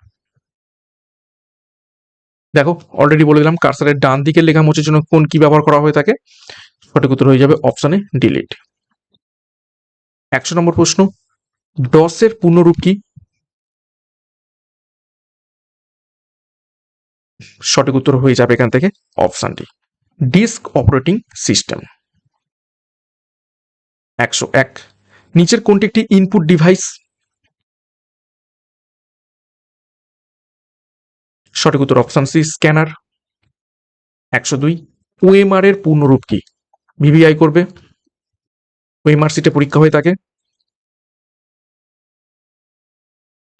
দেখো, অলরেডি বলে দিলাম কার্সারের ডান দিকের লেখা মোছার জন্য কোন কি ব্যবহার করা হয়ে থাকে। সঠিক উত্তর হয়ে যাবে অপশনে ডিলিট। 100 নম্বর প্রশ্ন, ডসের পূর্ণরূপ কি? সঠিক উত্তর হয়ে যাবে এখান থেকে অপশনটি ডিস্ক অপারেটিং সিস্টেম। 101, নিচের কোনটি একটি ইনপুট ডিভাইস? সঠিক উত্তর অপশন সি স্ক্যানার। 102, ওএমআর এর পূর্ণরূপ কি? ভিভিআই করবে, ওএমআর সিটে পরীক্ষা হয়ে থাকে।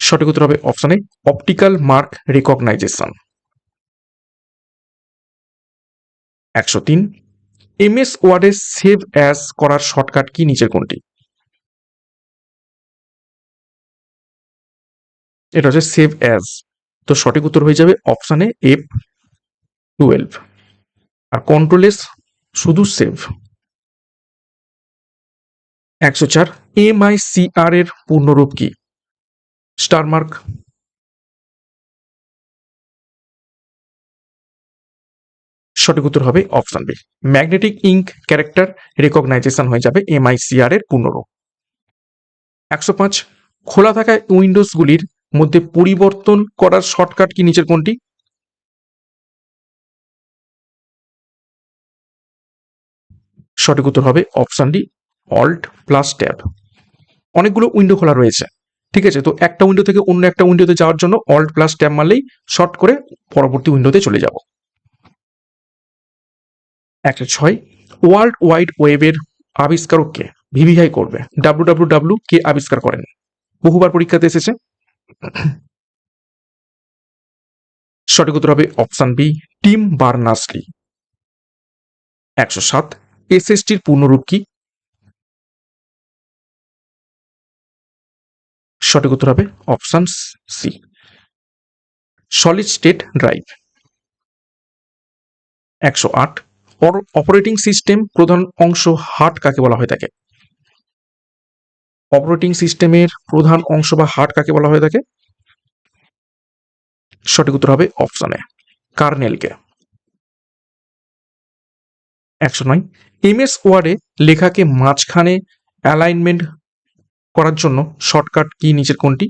সঠিক উত্তর হবে অপশনে অপটিক্যাল মার্ক রেকগনাইজেশন। 103, এমএস ওয়ার্ডে সেভ অ্যাজ করার শর্টকাট কি নিচের কোনটি? এটা হচ্ছে সেভ অ্যাজ। তো সঠিক উত্তর হয়ে যাবে অপশানে F12। আর কন্ট্রোল এস শুধু সেভ। 104, MICR এর পূর্ণরূপ কি? Star mark. সঠিক উত্তর হবে option B, magnetic ink character recognition হয়ে যাবে MICR এর পূর্ণরূপ। 105, খোলা থাকা উইন্ডোজগুলির মধ্যে পরিবর্তন করার শর্টকাট কি নিচের কোনটি? সঠিক উত্তর হবে option D, alt plus tab. অনেকগুলো উইন্ডো খোলা রয়েছে, ঠিক আছে, তো একটা উইন্ডো থেকে অন্য একটা উইন্ডোতে যাওয়ার জন্য অল্ট প্লাস ট্যাব মারলেই শর্ট করে পরবর্তী উইন্ডোতে চলে যাব। 106, ওয়ার্ল্ড ওয়াইড ওয়েবের আবিষ্কারক কে? ভিভিআই করবে। WWW কে আবিষ্কার করেন? বহুবার পরীক্ষাতে এসেছে। সঠিক উত্তর হবে অপশন বি, টিম বার্নার্স-লি। 107, এসএসটির পূর্ণরূপ কি? সঠিক উত্তর হবে option C, solid state drive. 108, operating system প্রধান অংশ হার্ট কাকে বলা হয়ে থাকে? অপারেটিং সিস্টেমের প্রধান অংশ বা হার্ট কাকে বলা হয়ে থাকে? সঠিক উত্তর হবে অপশনে কার্নেলকে। 109, MS ওয়ার্ডে লেখাকে মাঝখানে অ্যালাইনমেন্ট করার জন্য শর্টকাট কি নিচের কোনটি?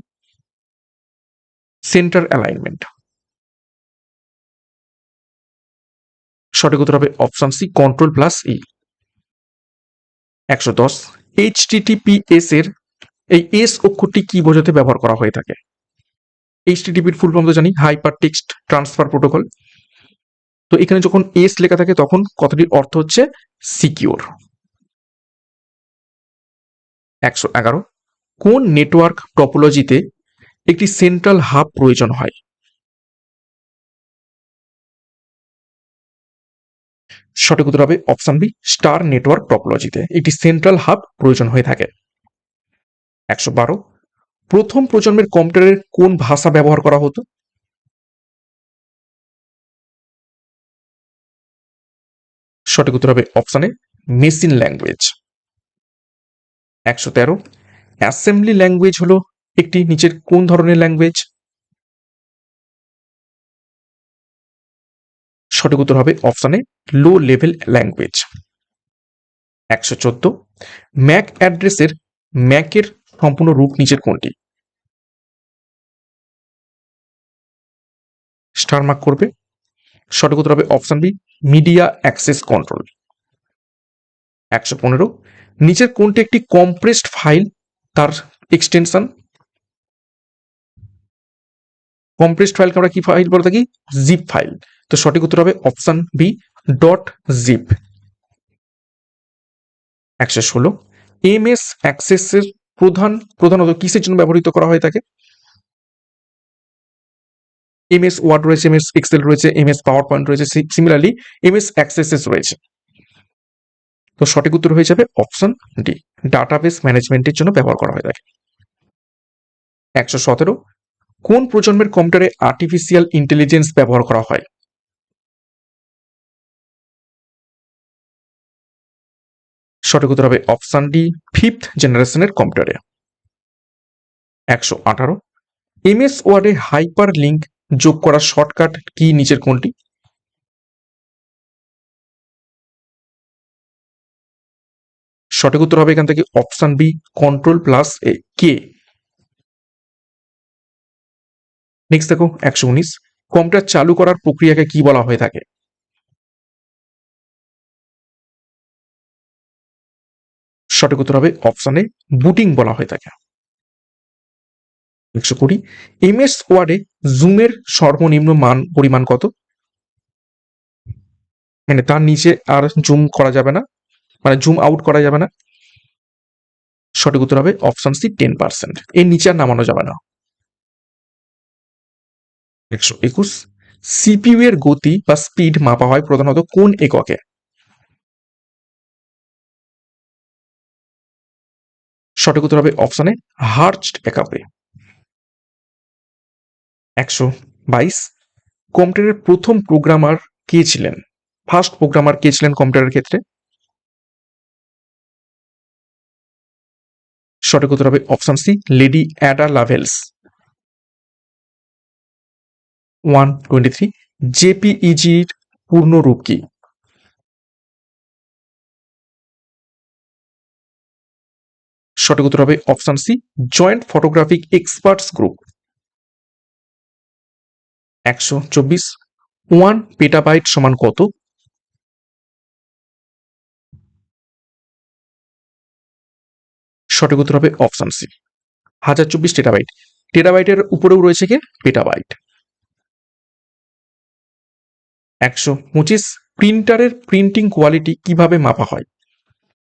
Centre alignment. সঠিক উত্তর হবে option C, control plus E. 110, HTTPS এর এই এস অক্ষরটি কি বোঝাতে ব্যবহার করা হয়ে থাকে? HTTP-র ফুল ফর্ম তো জানি, হাইপার টেক্সট ট্রান্সফার প্রোটোকল। তো এখানে যখন এস লেখা থাকে তখন কথাটির অর্থ হচ্ছে সিকিউর। 111, কোন নেটওয়ার্ক টপোলজিতে একটি সেন্ট্রাল হাব প্রয়োজন হয়? সঠিক উত্তর হবে অপশন বি, স্টার নেটওয়ার্ক টপোলজিতে একটি সেন্ট্রাল হাব প্রয়োজন হয়ে থাকে। 112, প্রথম প্রজন্মের কম্পিউটারের কোন ভাষা ব্যবহার করা হতো? সঠিক উত্তর হবে অপশনে মেশিন ল্যাঙ্গুয়েজ। 113, অ্যাসেম্বলি ল্যাঙ্গুয়েজ হলো একটি নিচের কোন ধরনের ল্যাঙ্গুয়েজ? সঠিক উত্তর হবে অপশনে লো লেভেল ল্যাঙ্গুয়েজ। 114, ম্যাক অ্যাড্রেসের ম্যাকের সম্পূর্ণ রূপ নিচের কোনটি? স্টার মার্ক করবে। সঠিক উত্তর হবে option B, media access control. 115, নিচের কোনটি একটি কম্প্রেসড ফাইল তার এক্সটেনশন? কম্প্রেসড ফাইলকে আমরা কি ফাইল বলে থাকি? Zip file. তো সঠিক উত্তর হবে option B, dot zip. 116, MS অ্যাক্সেসের প্রধানত কিসের জন্য ব্যবহৃত করা হয়ে থাকে? MS ওয়ার্ড রয়েছে, MS এক্সেল রয়েছে, MS পাওয়ার পয়েন্ট রয়েছে, সিমিলারলি MS অ্যাক্সেসেস রয়েছে। তো সঠিক উত্তর হয়ে যাবে অপশন ডি, ডাটাবেস ম্যানেজমেন্টের জন্য ব্যবহার করা হয়ে থাকে। 117, কোন প্রজন্মের কম্পিউটারে আর্টিফিশিয়াল ইন্টেলিজেন্স ব্যবহার করা হয়? সঠিক উত্তর হবে অপশন ডি, 5th জেনারেশনের কম্পিউটারে। 118, MS ওয়ার্ডে হাইপার লিঙ্ক যোগ করার শর্টকাট কি নিচের কোনটি? সঠিক উত্তর হবে এখান থেকে অপশন বি, কন্ট্রোল প্লাস এ কে। নেক্সট দেখো 119, কম্পিউটার চালু করার প্রক্রিয়াকে কি বলা হয়ে থাকে? সঠিক উত্তর হবে অপশনে বুটিং বলা হয়ে থাকে। 120, MS ওয়ার্ডে জুমের সর্বনিম্ন পরিমাণ কত? মানে তার নিচে আর জুম করা যাবে না, মানে জুম আউট করা যাবে না। সঠিক উত্তর হবে অপশন সি, 10%। এর নিচে আর নামানো যাবে না। 121, CPU এর গতি বা স্পিড মাপা হয় প্রধানত কোন এককে? সঠিক উত্তর হবে অপশনে হার্টজ এককে। 122 কম্পিউটারের প্রথম প্রোগ্রামার কে ছিলেন? ফার্স্ট প্রোগ্রামার কে ছিলেন কম্পিউটারের ক্ষেত্রে? সঠিক উত্তর হবে option C, Lady Ada Lovelace. 123 জেপিইজির পূর্ণ রূপ কি? সঠিক উত্তর হবে option C, joint photographic experts group. 124 petabyte সমান কত? সঠিক উত্তর হবে অপশন সি, 1024 টেরাবাইট। টেরাবাইটের উপরেও রয়েছে কি পেটাবাইট। 125 প্রিন্টারের প্রিন্টিং কোয়ালিটি কিভাবে মাপা হয়?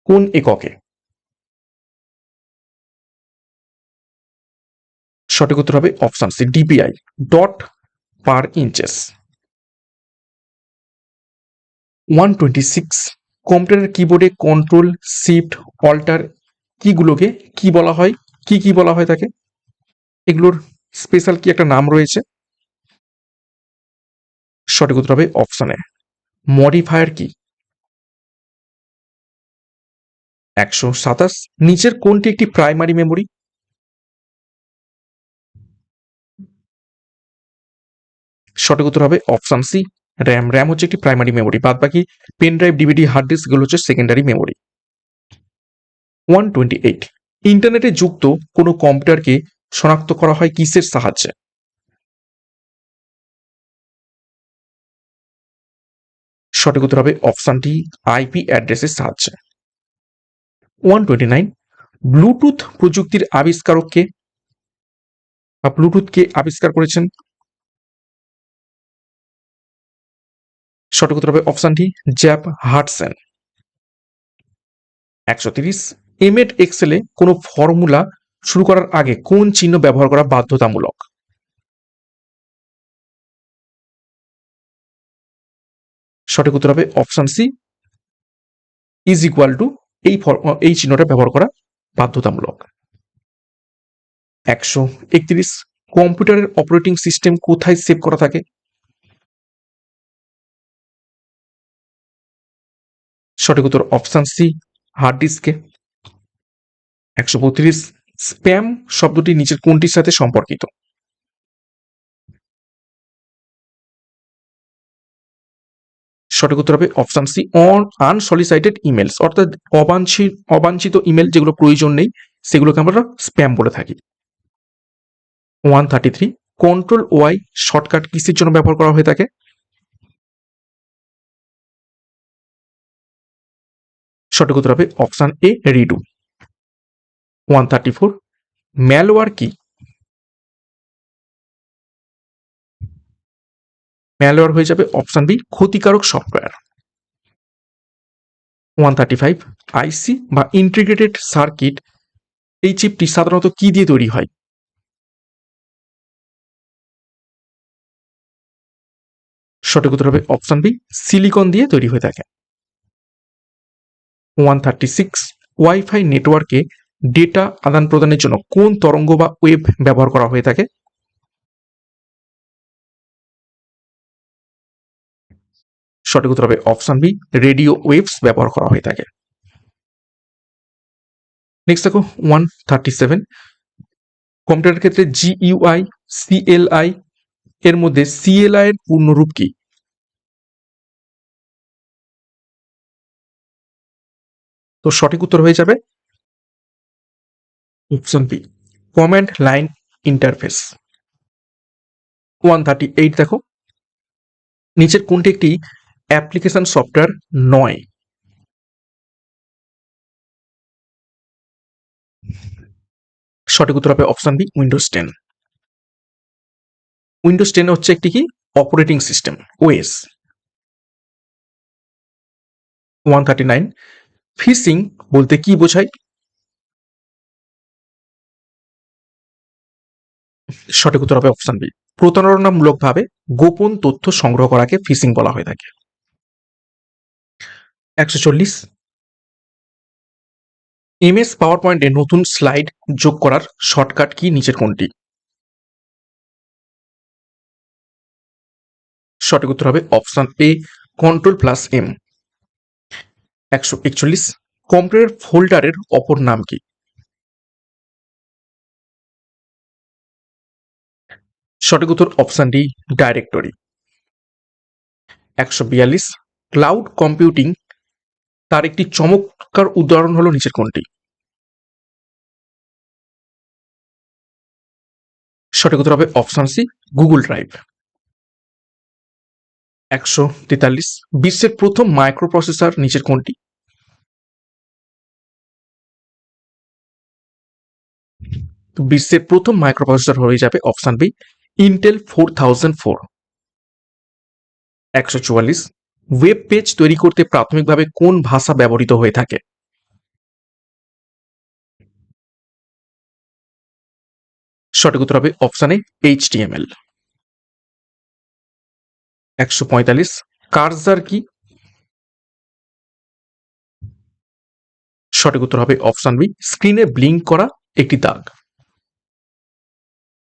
কোন এককে? সঠিক উত্তর হবে option C, DPI, dot per inches. 126 কম্পিউটারের কিবোর্ডে কন্ট্রোল শিফট অল্টার কিগুলোকে কি বলা হয়? কি কি বলা হয় তাকে? এগুলোর স্পেশাল কি একটা নাম রয়েছে? সঠিক উত্তর হবে অপশন এ, মডিফায়ার কি। 127 নিচের কোনটি একটি প্রাইমারি মেমোরি? সঠিক উত্তর হবে অপশন সি, র্যাম। র্যাম হচ্ছে একটি প্রাইমারি মেমোরি, বাদ বাকি pen drive, DVD, hard disk এগুলো হচ্ছে সেকেন্ডারি মেমোরি। 128 ইন্টারনেটে যুক্ত কোনো কম্পিউটারকে শনাক্ত করা হয় কিসের সাহায্যে? সঠিক উত্তর হবে অপশন ডি, আইপি অ্যাড্রেসের সাহায্যে। 129 ব্লুটুথ প্রযুক্তির আবিষ্কারক কে, বা ব্লুটুথ কে আবিষ্কার করেছেন? সঠিক উত্তর হবে অপশন ডি, জ্যাপ হাডসন। 130 এমএড এক্সেলে কোনো ফর্মুলা শুরু করার আগে কোন চিহ্ন ব্যবহার করা বাধ্যতামূলক? সঠিক উত্তর হবে option C, is equal to. এই চিহ্নটা ব্যবহার করা বাধ্যতামূলক। 131 কম্পিউটারের অপারেটিং সিস্টেম কোথায় সেভ করা থাকে? সঠিক উত্তর অপশন সি, হার্ড ডিস্কে। 132 স্প্যাম শব্দটি নিচের কোনটির সাথে সম্পর্কিত? সঠিক উত্তর হবে অপশন সি, আনসলিসাইটেড ইমেলস, অর্থাৎ অবাঞ্ছিত ইমেল যেগুলো প্রয়োজন নেই সেগুলোকে আমরা স্প্যাম বলে থাকি। 133 কন্ট্রোল ওয়াই শর্টকাট কিসের জন্য ব্যবহার করা হয়ে থাকে? সঠিক উত্তর হবে অপশন এ, রিডু। 134 ম্যালওয়্যার কি? ম্যালওয়্যার হয়ে যাবে অপশন বি, ক্ষতিকারক সফটওয়্যার। 135 আইসি বা ইন্টিগ্রেটেড সার্কিট, এই চিপটি সাধারণত কি দিয়ে তৈরি হয়? সঠিক উত্তর হবে অপশন বি, সিলিকন দিয়ে তৈরি হয়ে থাকে। 136 ওয়াইফাই নেটওয়ার্কে ডেটা আদান প্রদানের জন্য কোন তরঙ্গ বা ওয়েভ ব্যবহার করা হয়ে থাকে? সঠিক উত্তর হবে অপশন বি, রেডিও ওয়েভস ব্যবহার করা হয়ে থাকে। নেক্সট দেখো 137 কম্পিউটারের ক্ষেত্রে জিইউআই, সিএলআই এর মধ্যে সিএলআই এর পূর্ণরূপ কি? তো সঠিক উত্তর হয়ে যাবে option B, command line interface. 138 দেখো নিচের কোনটি একটি অ্যাপ্লিকেশন সফটওয়্যার নয়? সঠিক উত্তর হবে অপশন বি, উইন্ডোজ 10। উইন্ডোজ 10 হচ্ছে একটি কি অপারেটিং সিস্টেম, ওএস। 139 ফিশিং বলতে কি বোঝায়? সঠিক উত্তর হবে অপশন বি, প্রতারণামূলকভাবে গোপন তথ্য সংগ্রহ করাকে ফিশিং বলা হয়ে থাকে। 140 এমএস পাওয়ার পয়েন্টে নতুন স্লাইড যোগ করার শর্টকাট কি নিচের কোনটি? সঠিক উত্তর হবে অপশন এ Ctrl+M। 141, কম্পিউটার ফোল্ডারের অপর নাম কি? সঠিক উত্তর option D directory. 142, cloud computing তার একটি চমৎকার উদাহরণ হলো নিচের কোনটি? সঠিক উত্তর হবে অপশন সি গুগল ড্রাইভ। 143, বিশ্বের প্রথম মাইক্রোপ্রসেসর নিচের কোনটি? বিশ্বের প্রথম মাইক্রোপ্রসেসর হয়ে যাবে option B Intel 4004। 144, web page তৈরি করতে প্রাথমিকভাবে কোন ভাষা ব্যবহৃত হয়ে থাকে? সঠিক উত্তর হবে অপশন এ HTML। 145, কার্সার কি? সঠিক উত্তর হবে অপশন বি স্ক্রিনে ব্লিঙ্ক করা একটি দাগ।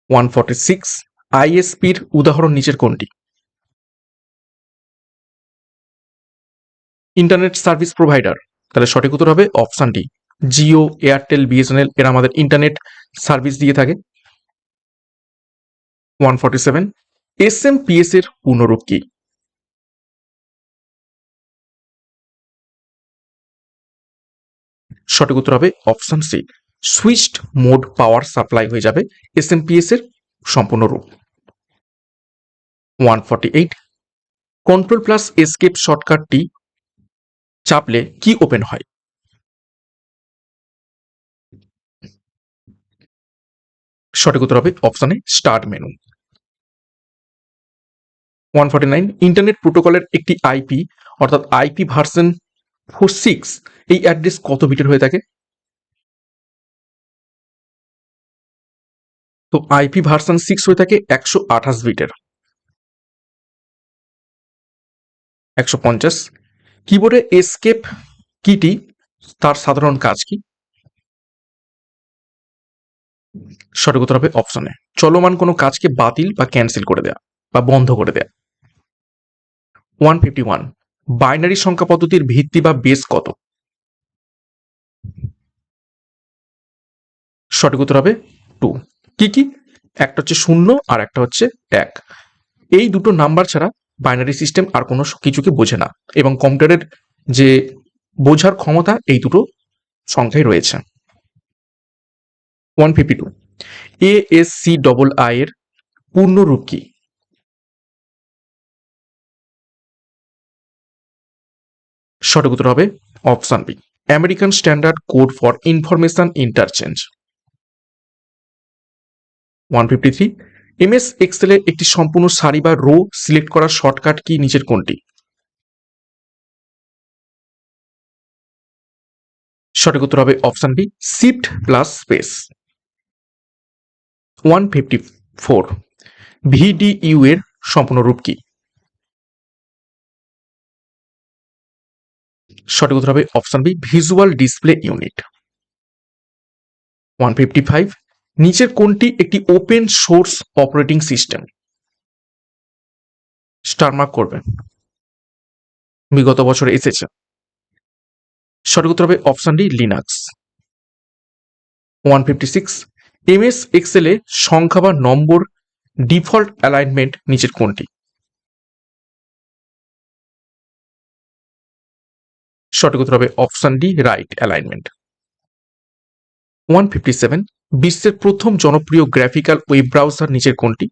146, আইএসপির উদাহরণ নিচের কোনটি? Internet service provider. তাহলে সঠিক উত্তর হবে option D Jio, Airtel, BSNL এরা আমাদের ইন্টারনেট সার্ভিস দিয়ে থাকে। 147, SMPS এর পূর্ণরূপ কি? সঠিক উত্তর হবে option C switched mode power supply হয়ে যাবে SMPS এর সম্পূর্ণ রূপ। 148, Ctrl+Escape শর্টকাটটি চাপলে কি ওপেন হয়? সঠিক উত্তর হবে অপশন এ স্টার্ট মেনু। 149, ইন্টারনেট প্রোটোকলের একটি আইপি অর্থাৎ আইপি ভার্সন 46 এই অ্যাড্রেস কত বিটের হয়ে থাকে? তো আইপি ভার্সন 6 হয়ে থাকে 128 বিটের। 150, কিবোর্ডে এসকেপ কিটি তার সাধারণ কাজ কি? সঠিক উত্তর হবে অপশনে চলমান কোনো কাজকে বাতিল বা ক্যান্সেল করে দেয়া বা বন্ধ করে দেয়া। 151, বাইনারি সংখ্যা পদ্ধতির ভিত্তি বা বেস কত? সঠিক উত্তর হবে 2। কি কি? একটা হচ্ছে 0 আর একটা হচ্ছে 1। এই দুটো নাম্বার ছাড়া বাইনারি সিস্টেম আর কোনো কিছুকে বোঝে না এবং কম্পিউটারের যে বোঝার ক্ষমতা এই দুটো সংখ্যায় রয়েছে। 152, ASCII এর পূর্ণরূপ কি? সঠিক উত্তর হবে option B American standard code for information interchange. 153, MS এক্সেলে একটি সম্পূর্ণ সারি বা রো সিলেক্ট করার শর্টকাট কি নিচের কোনটি? সঠিক উত্তর হবে option B shift plus space. 154, VDU এর সম্পূর্ণ রূপ কি? সঠিক উত্তর হবে option B visual display unit. 155, নিচের কোনটি একটি open source operating system? Star mark করবেন, বিগত বছরে এসেছে। সঠিক উত্তর হবে অপশন ডি লিনাক্স। 156, MS এক্সেলে সংখ্যা বা নম্বর ডিফল্ট অ্যালাইনমেন্ট নিচের কোনটি? সঠিক উত্তর হবে অপশন ডি রাইট অ্যালাইনমেন্ট। 157, বিশ্বের প্রথম জনপ্রিয় গ্রাফিক্যাল ওয়েব ব্রাউজার নিচের কোনটি?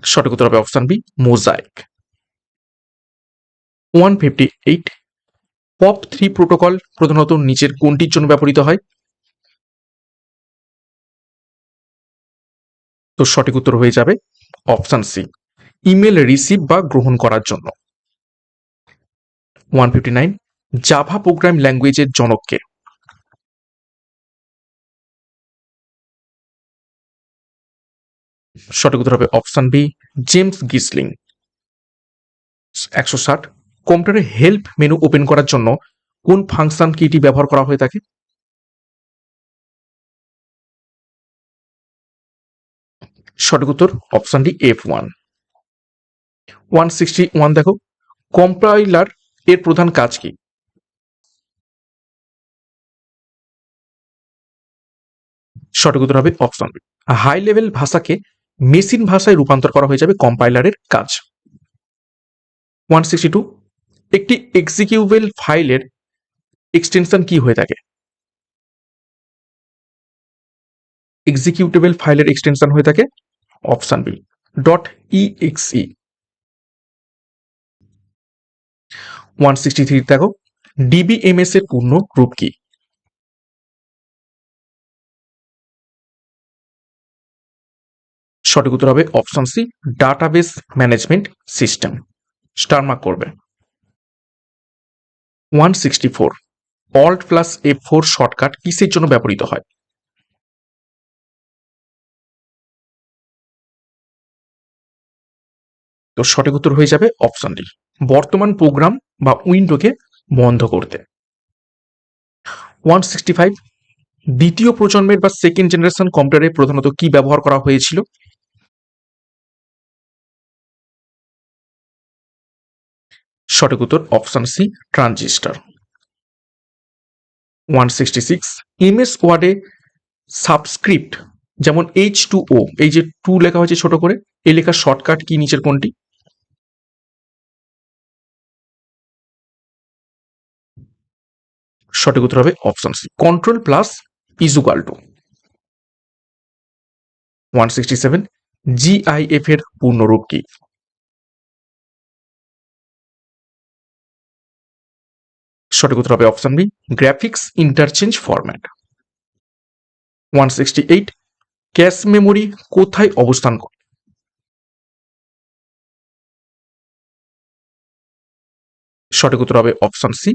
সঠিক উত্তর হবে option B mosaic. 158, POP3 protocol প্রধানত নিচের কোনটির জন্য ব্যবহৃত হয়? তো সঠিক উত্তর হয়ে যাবে অপশন সি ইমেল রিসিভ বা গ্রহণ করার জন্য। 159, জাভা প্রোগ্রাম ল্যাঙ্গুয়েজের জনক কে? সঠিক উত্তর হবে অপশন বি জেমস গিসলিং। 160, কম্পিউটারে হেল্প মেনু ওপেন করার জন্য কোন ফাংশন কিটি ব্যবহার করা হয়ে থাকে? সঠিক উত্তর অপশন ডি F1। 161 দেখো, কম্পাইলার এর প্রধান কাজ কি? সঠিক উত্তর হবে অপশন বি। হাই লেভেল ভাষাকে মেশিন ভাষায় রূপান্তর করা হয়ে যাবে কম্পাইলারের কাজ। 162, একটি এক্সিকিউটেবল ফাইলের এক্সটেনশন কি হয়ে থাকে? এক্সিকিউটেবল ফাইলের এক্সটেনশন হয়ে থাকে অপশন বি .exe। 163 দেখো, ডিবিএমএস এর পূর্ণ রূপ কি? সঠিক উত্তর হবে option C database management system. Star mark করবে। 164, অল্ট প্লাস F4 শর্টকাট কিসের জন্য ব্যবহৃত হয়? তো সঠিক উত্তর হয়ে যাবে অপশন ডি বর্তমান প্রোগ্রাম বা উইন্ডোকে বন্ধ করতে। 165, দ্বিতীয় প্রজন্মের বা সেকেন্ড জেনারেশন কম্পিউটারে প্রধানত কি ব্যবহার করা হয়েছিল? সঠিক উত্তর অপশন সি ট্রানজিস্টর। 166, এমএস ওয়ার্ডে সাবস্ক্রিপ্ট যেমন H2O, এই যে 2 লেখা হয়েছে ছোট করে, এই লেখার শর্টকাট কি নিচের কোনটি? সঠিক উত্তর হবে option C control plus equal to. 167, GIF এর পূর্ণরূপ কি? সঠিক উত্তর হবে option B graphics interchange format. 168, cache memory কোথায় অবস্থান করে? সঠিক উত্তর হবে অপশন সি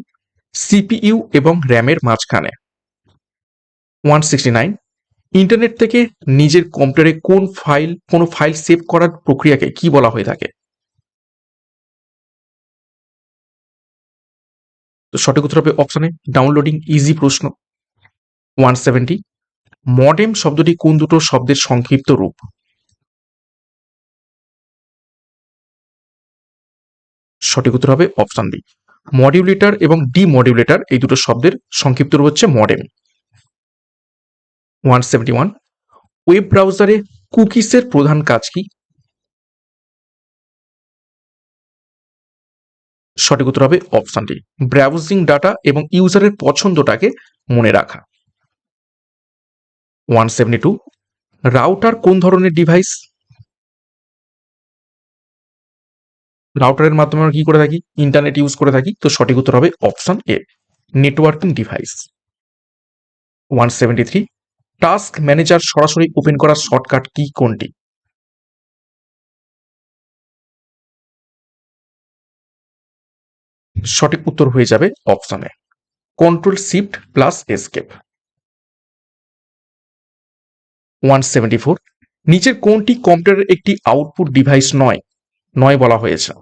সিপিইউ এবং র্যামের মাঝখানে। 169, ইন্টারনেট থেকে নিজের কম্পিউটারে কোনো ফাইল সেভ করার প্রক্রিয়াকে কি বলা হয়ে থাকে? তো সঠিক উত্তর হবে অপশনে ডাউনলোডিং। ইজি প্রশ্ন। 170, মডেম শব্দটি কোন দুটো শব্দের সংক্ষিপ্ত রূপ? সঠিক উত্তর হবে অপশন বি মডিউলেটর এবং ডিমডিউলেটর, এই দুটো শব্দের সংক্ষিপ্ত রূপ হচ্ছে মডেম। 171, ওয়েব ব্রাউজারে কুকিসের প্রধান কাজ কি? সঠিক উত্তর হবে অপশন ডি ব্রাউজিং ডাটা এবং ইউজারের পছন্দটাকে মনে রাখা। 172, রাউটার কোন ধরনের ডিভাইস? রাউটারের মাধ্যমে আমরা কি করে থাকি? ইন্টারনেট ইউজ করে থাকি। তো সঠিক উত্তর হবে অপশন এ নেটওয়ার্কিং ডিভাইস। 173, টাস্ক ম্যানেজার সরাসরি ওপেন করার শর্টকাট কি কোনটি? সঠিক উত্তর হয়ে যাবে অপশন এ কন্ট্রোল শিফট প্লাস এসকেপ। 174, নিচের কোনটি কম্পিউটারের একটি আউটপুট ডিভাইস নয় নয় বলা হয়েছে?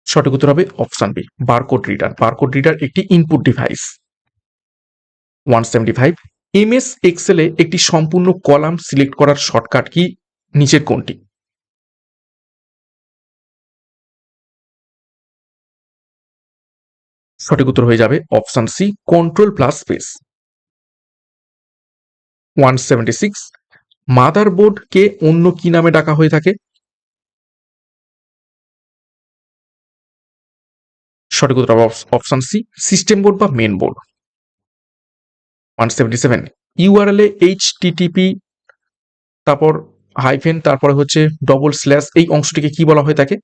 সঠিক উত্তর হবে option B barcode reader. Barcode reader একটি ইনপুট ডিভাইস। 175, এমএস এক্সেলে একটি সম্পূর্ণ কলাম সিলেক্ট করার শর্টকাট কি নিচের কোনটি? সঠিক উত্তর হয়ে যাবে option C control plus space. 176, মাদারবোর্ডকে অন্য কি নামে ডাকা হয়ে থাকে? সঠিক উত্তর হবে অপশন সি সিস্টেম বোর্ড বা মেন বোর্ড। 177, ইউআরএল এ এইচটিটিপি তারপর হাইফেন তারপরে হচ্ছে ডবল স্ল্যাশ, এই অংশটিকে কি বলা হয়ে থাকে?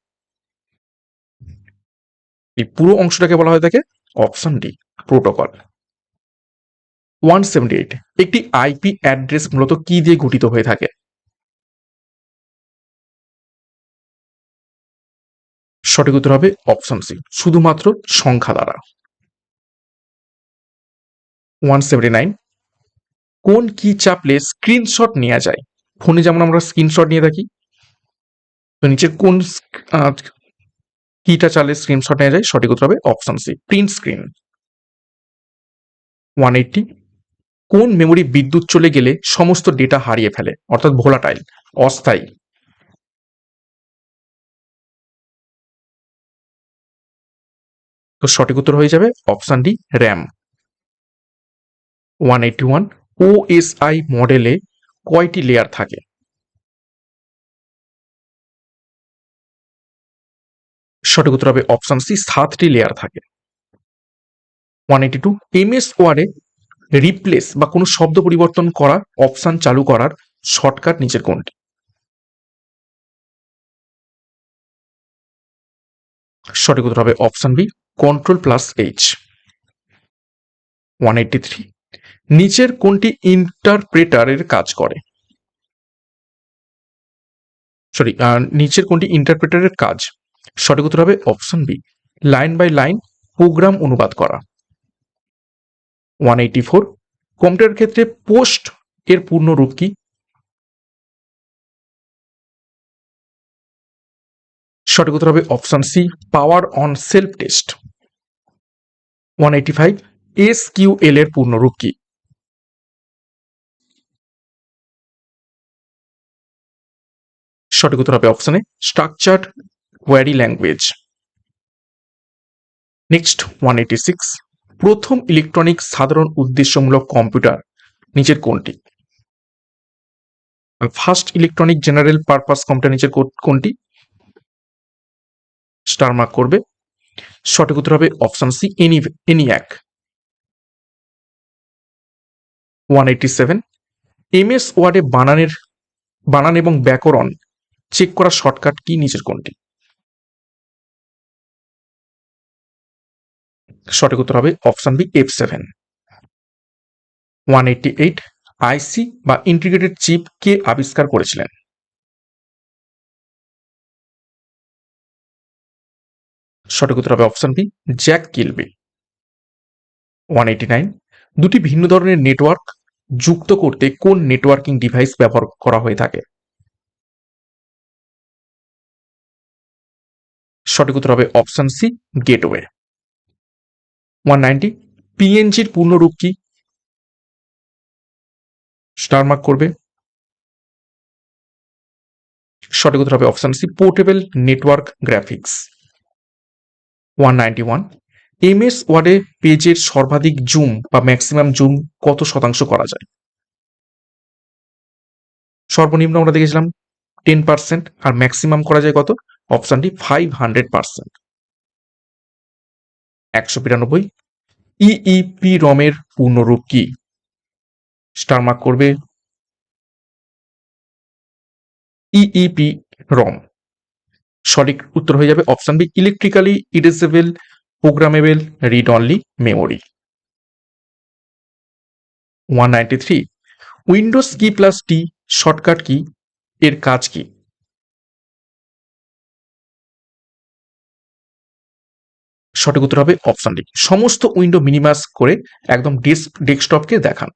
এই পুরো অংশটাকে বলা হয়ে থাকে অপশন ডি প্রোটোকল। 178, একটি আইপি অ্যাড্রেস মূলত কি দিয়ে গঠিত হয়ে থাকে? সঠিক উত্তর হবে অপশন সি শুধুমাত্র সংখ্যা দ্বারা। 179, কোন কি চাপলে স্ক্রিনশট নেওয়া যায়? ফোনে যেমন আমরা স্ক্রিনশট নিয়ে থাকি, তো নিচের কোন কিটা চালে স্ক্রিনশট নেওয়া যায়? সঠিক উত্তর হবে অপশন সি প্রিন্ট স্ক্রিন। 180, কোন মেমরি বিদ্যুৎ চলে গেলে সমস্ত ডেটা হারিয়ে ফেলে, অর্থাৎ ভোলাটাইল, অস্থায়ী? তো সঠিক উত্তর হয়ে যাবে অপশন ডি, র্যাম। 181, ওএসআই মডেলে কয়টি লেয়ার থাকে? সঠিক উত্তর হবে অপশন সি, 7টি লেয়ার থাকে। 182, এমএস ওয়ার্ডে রিপ্লেস বা কোনো শব্দ পরিবর্তন করা অপশন চালু করার শর্টকাট নিচের কোনটি? সঠিক উত্তর হবে অপশন বি, Ctrl+H। 183, নিচের কোনটি ইন্টারপ্রেটারের কাজ করে? নিচের কোনটি ইন্টারপ্রেটারের কাজ? সঠিক উত্তর হবে option B, line by line program অনুবাদ করা। 184, কম্পিউটার ক্ষেত্রে পোস্ট এর পূর্ণ রূপ কি? সঠিক উত্তর হবে option C, power on self test. 185, SQL এর পূর্ণ রূপ কি? সঠিক উত্তর হবে option A, structured query language. Next 186, প্রথম ইলেকট্রনিক সাধারণ উদ্দেশ্যমূলক কম্পিউটার নিচের কোনটি? First electronic general purpose computer নিচের কোনটি? স্টার মার্ক করবে। সঠিক উত্তর হবে অপশন সি, এনিয়াক। 187, এমএস ওয়ার্ডে বানান এবং ব্যাকরণ চেক করার শর্টকাট কি নিচের কোনটি? সঠিক উত্তর হবে অপশন বি, F7। 188, আইসি বা ইন্টিগ্রেটেড চিপ কে আবিষ্কার করেছিলেন? সঠিক উত্তর হবে অপশন বি, জ্যাক কিলবি। 189, দুটি ভিন্ন ধরনের নেটওয়ার্ক যুক্ত করতে কোন নেটওয়ার্কিং ডিভাইস ব্যবহার করা হয়ে থাকে? সঠিক উত্তর হবে অপশন সি, গেটওয়ে। 190, পিএনজির পূর্ণ রূপ কি? স্টার মার্ক করবে। সঠিক উত্তর হবে option C, portable network graphics. 191, MS ওয়ার্ডে পেজের সর্বাধিক জুম বা ম্যাক্সিমাম জুম কত শতাংশ করা যায়? সর্বনিম্ন আমরা দেখেছিলাম 10%, আর ম্যাক্সিমাম করা যায় কত? অপশনটি 500%। 192, ইইপি রমের পূর্ণরূপ কি? স্টার মার্ক করবে। EEPROM. সঠিক উত্তর হয়ে যাবে option B, electrically erasable programmable read only memory. 193, Windows key plus T shortcut key এর কাজ কি? সঠিক উত্তর হবে অপশন ডি, সমস্ত উইন্ডো মিনিমাইজ করে একদম ডেস্কটপকে দেখান।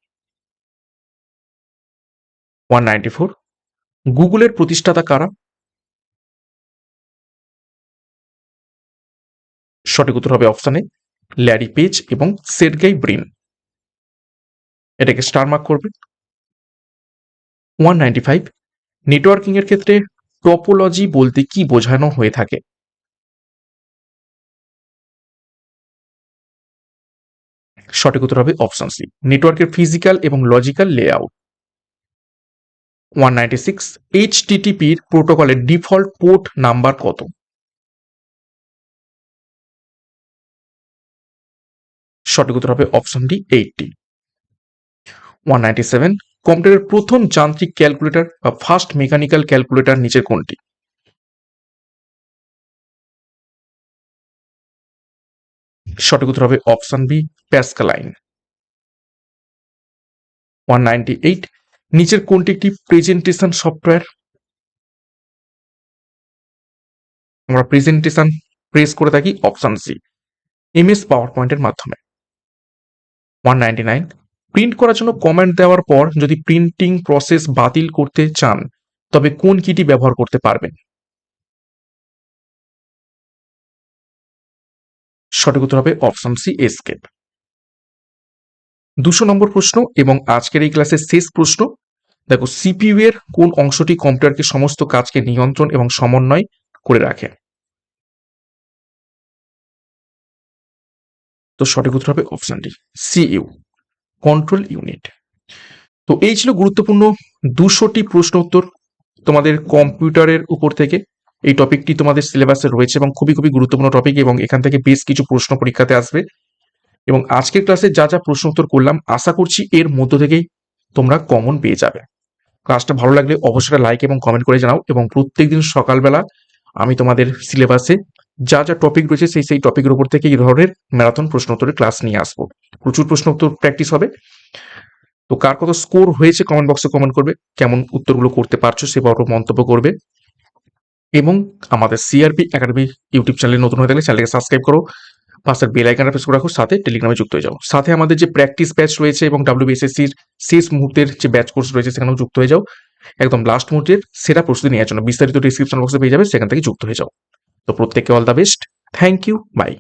194, গুগলের প্রতিষ্ঠাতা কারা? সঠিক উত্তর হবে অপশন এ, ল্যারি পেজ এবং সের্গেই ব্রিন। এটাকে স্টার মার্ক করবে। 195, নেটওয়ার্কিং এর ক্ষেত্রে টপোলজি বলতে কি বোঝানো হয়ে থাকে? সঠিক উত্তর হবে অপশন সি, নেটওয়ার্কের ফিজিক্যাল এবং লজিক্যাল লেআউট। 196, এইচটিটিপির প্রোটোকলের ডিফল্ট পোর্ট নাম্বার কত? সঠিক উত্তর হবে অপশন ডি, 80। 197, কম্পিউটারের প্রথম যান্ত্রিক ক্যালকুলেটর বা ফার্স্ট মেকানিক্যাল ক্যালকুলেটর নিচের কোনটি? সঠিক উত্তর হবে অপশন বি, প্যাসকালাইন। 198, নিচের কোনটি একটি প্রেজেন্টেশন সফটওয়্যার? আমরা প্রেজেন্টেশন প্রেস করে থাকি অপশন সি, এমএস পাওয়ার পয়েন্টের মাধ্যমে। 199, প্রিন্ট করার জন্য কমান্ড দেওয়ার পর যদি প্রিন্টিং প্রসেস বাতিল করতে চান তবে কোন কিটি ব্যবহার করতে পারবেন? সঠিক উত্তর হবে অপশন সি, এসকেপ। 200 নম্বর প্রশ্ন এবং আজকের এই ক্লাসের শেষ প্রশ্ন। দেখো, সিপিইউ এর কোন অংশটি কম্পিউটারকে সমস্ত কাজকে নিয়ন্ত্রণ এবং সমন্বয় করে রাখে? তো সঠিক উত্তর হবে option D, CU, control unit. তো এই ছিল গুরুত্বপূর্ণ 200টি প্রশ্ন উত্তর তোমাদের কম্পিউটারের উপর থেকে। এই টপিকটি তোমাদের সিলেবাসে রয়েছে এবং খুবই খুবই গুরুত্বপূর্ণ টপিক, এবং এখান থেকে বেশ কিছু প্রশ্ন পরীক্ষাতে আসবে। এবং আজকের ক্লাসে যা যা প্রশ্ন উত্তর করলাম, আশা করছি এর মধ্য থেকেই তোমরা কমন পেয়ে যাবে। ক্লাসটা ভালো লাগলে অবশ্যই লাইক এবং কমেন্ট করে জানাও, এবং প্রত্যেকদিন সকালবেলা আমি তোমাদের সিলেবাসে যা যা টপিক রয়েছে সেই টপিকের উপর থেকে এই ধরনের ম্যারাথন প্রশ্ন উত্তরের ক্লাস নিয়ে আসবো। প্রচুর প্রশ্ন উত্তর প্র্যাকটিস হবে। তো কার কত স্কোর হয়েছে কমেন্ট বক্সে কমেন্ট করবে, কেমন উত্তরগুলো করতে পারছো সে বড় মন্তব্য করবে। এবং আমাদের সিআরপি একাডেমি ইউটিউব চ্যানেলে নতুন হয়ে থাকলে চ্যানেলকে সাবস্ক্রাইব করো, পাশের বেল আইকনটা প্রেস করে রাখো, সাথে টেলিগ্রামে যুক্ত হয়ে যাও। সাথে আমাদের যে প্র্যাকটিস ব্যাচ রয়েছে এবং ডাব্লিউবিএসএসসির শেষ মুহূর্তের যে ব্যাচ কোর্স রয়েছে সেখানেও যুক্ত হয়ে যাও। একদম লাস্ট মুহূর্তের সেরা প্রস্তুতি নেওয়ার জন্য বিস্তারিত ডিসক্রিপশন বক্সে পেয়ে যাবে, সেখান থেকে যুক্ত হয়ে যাও। তো প্রত্যেককে all the best, thank you, by.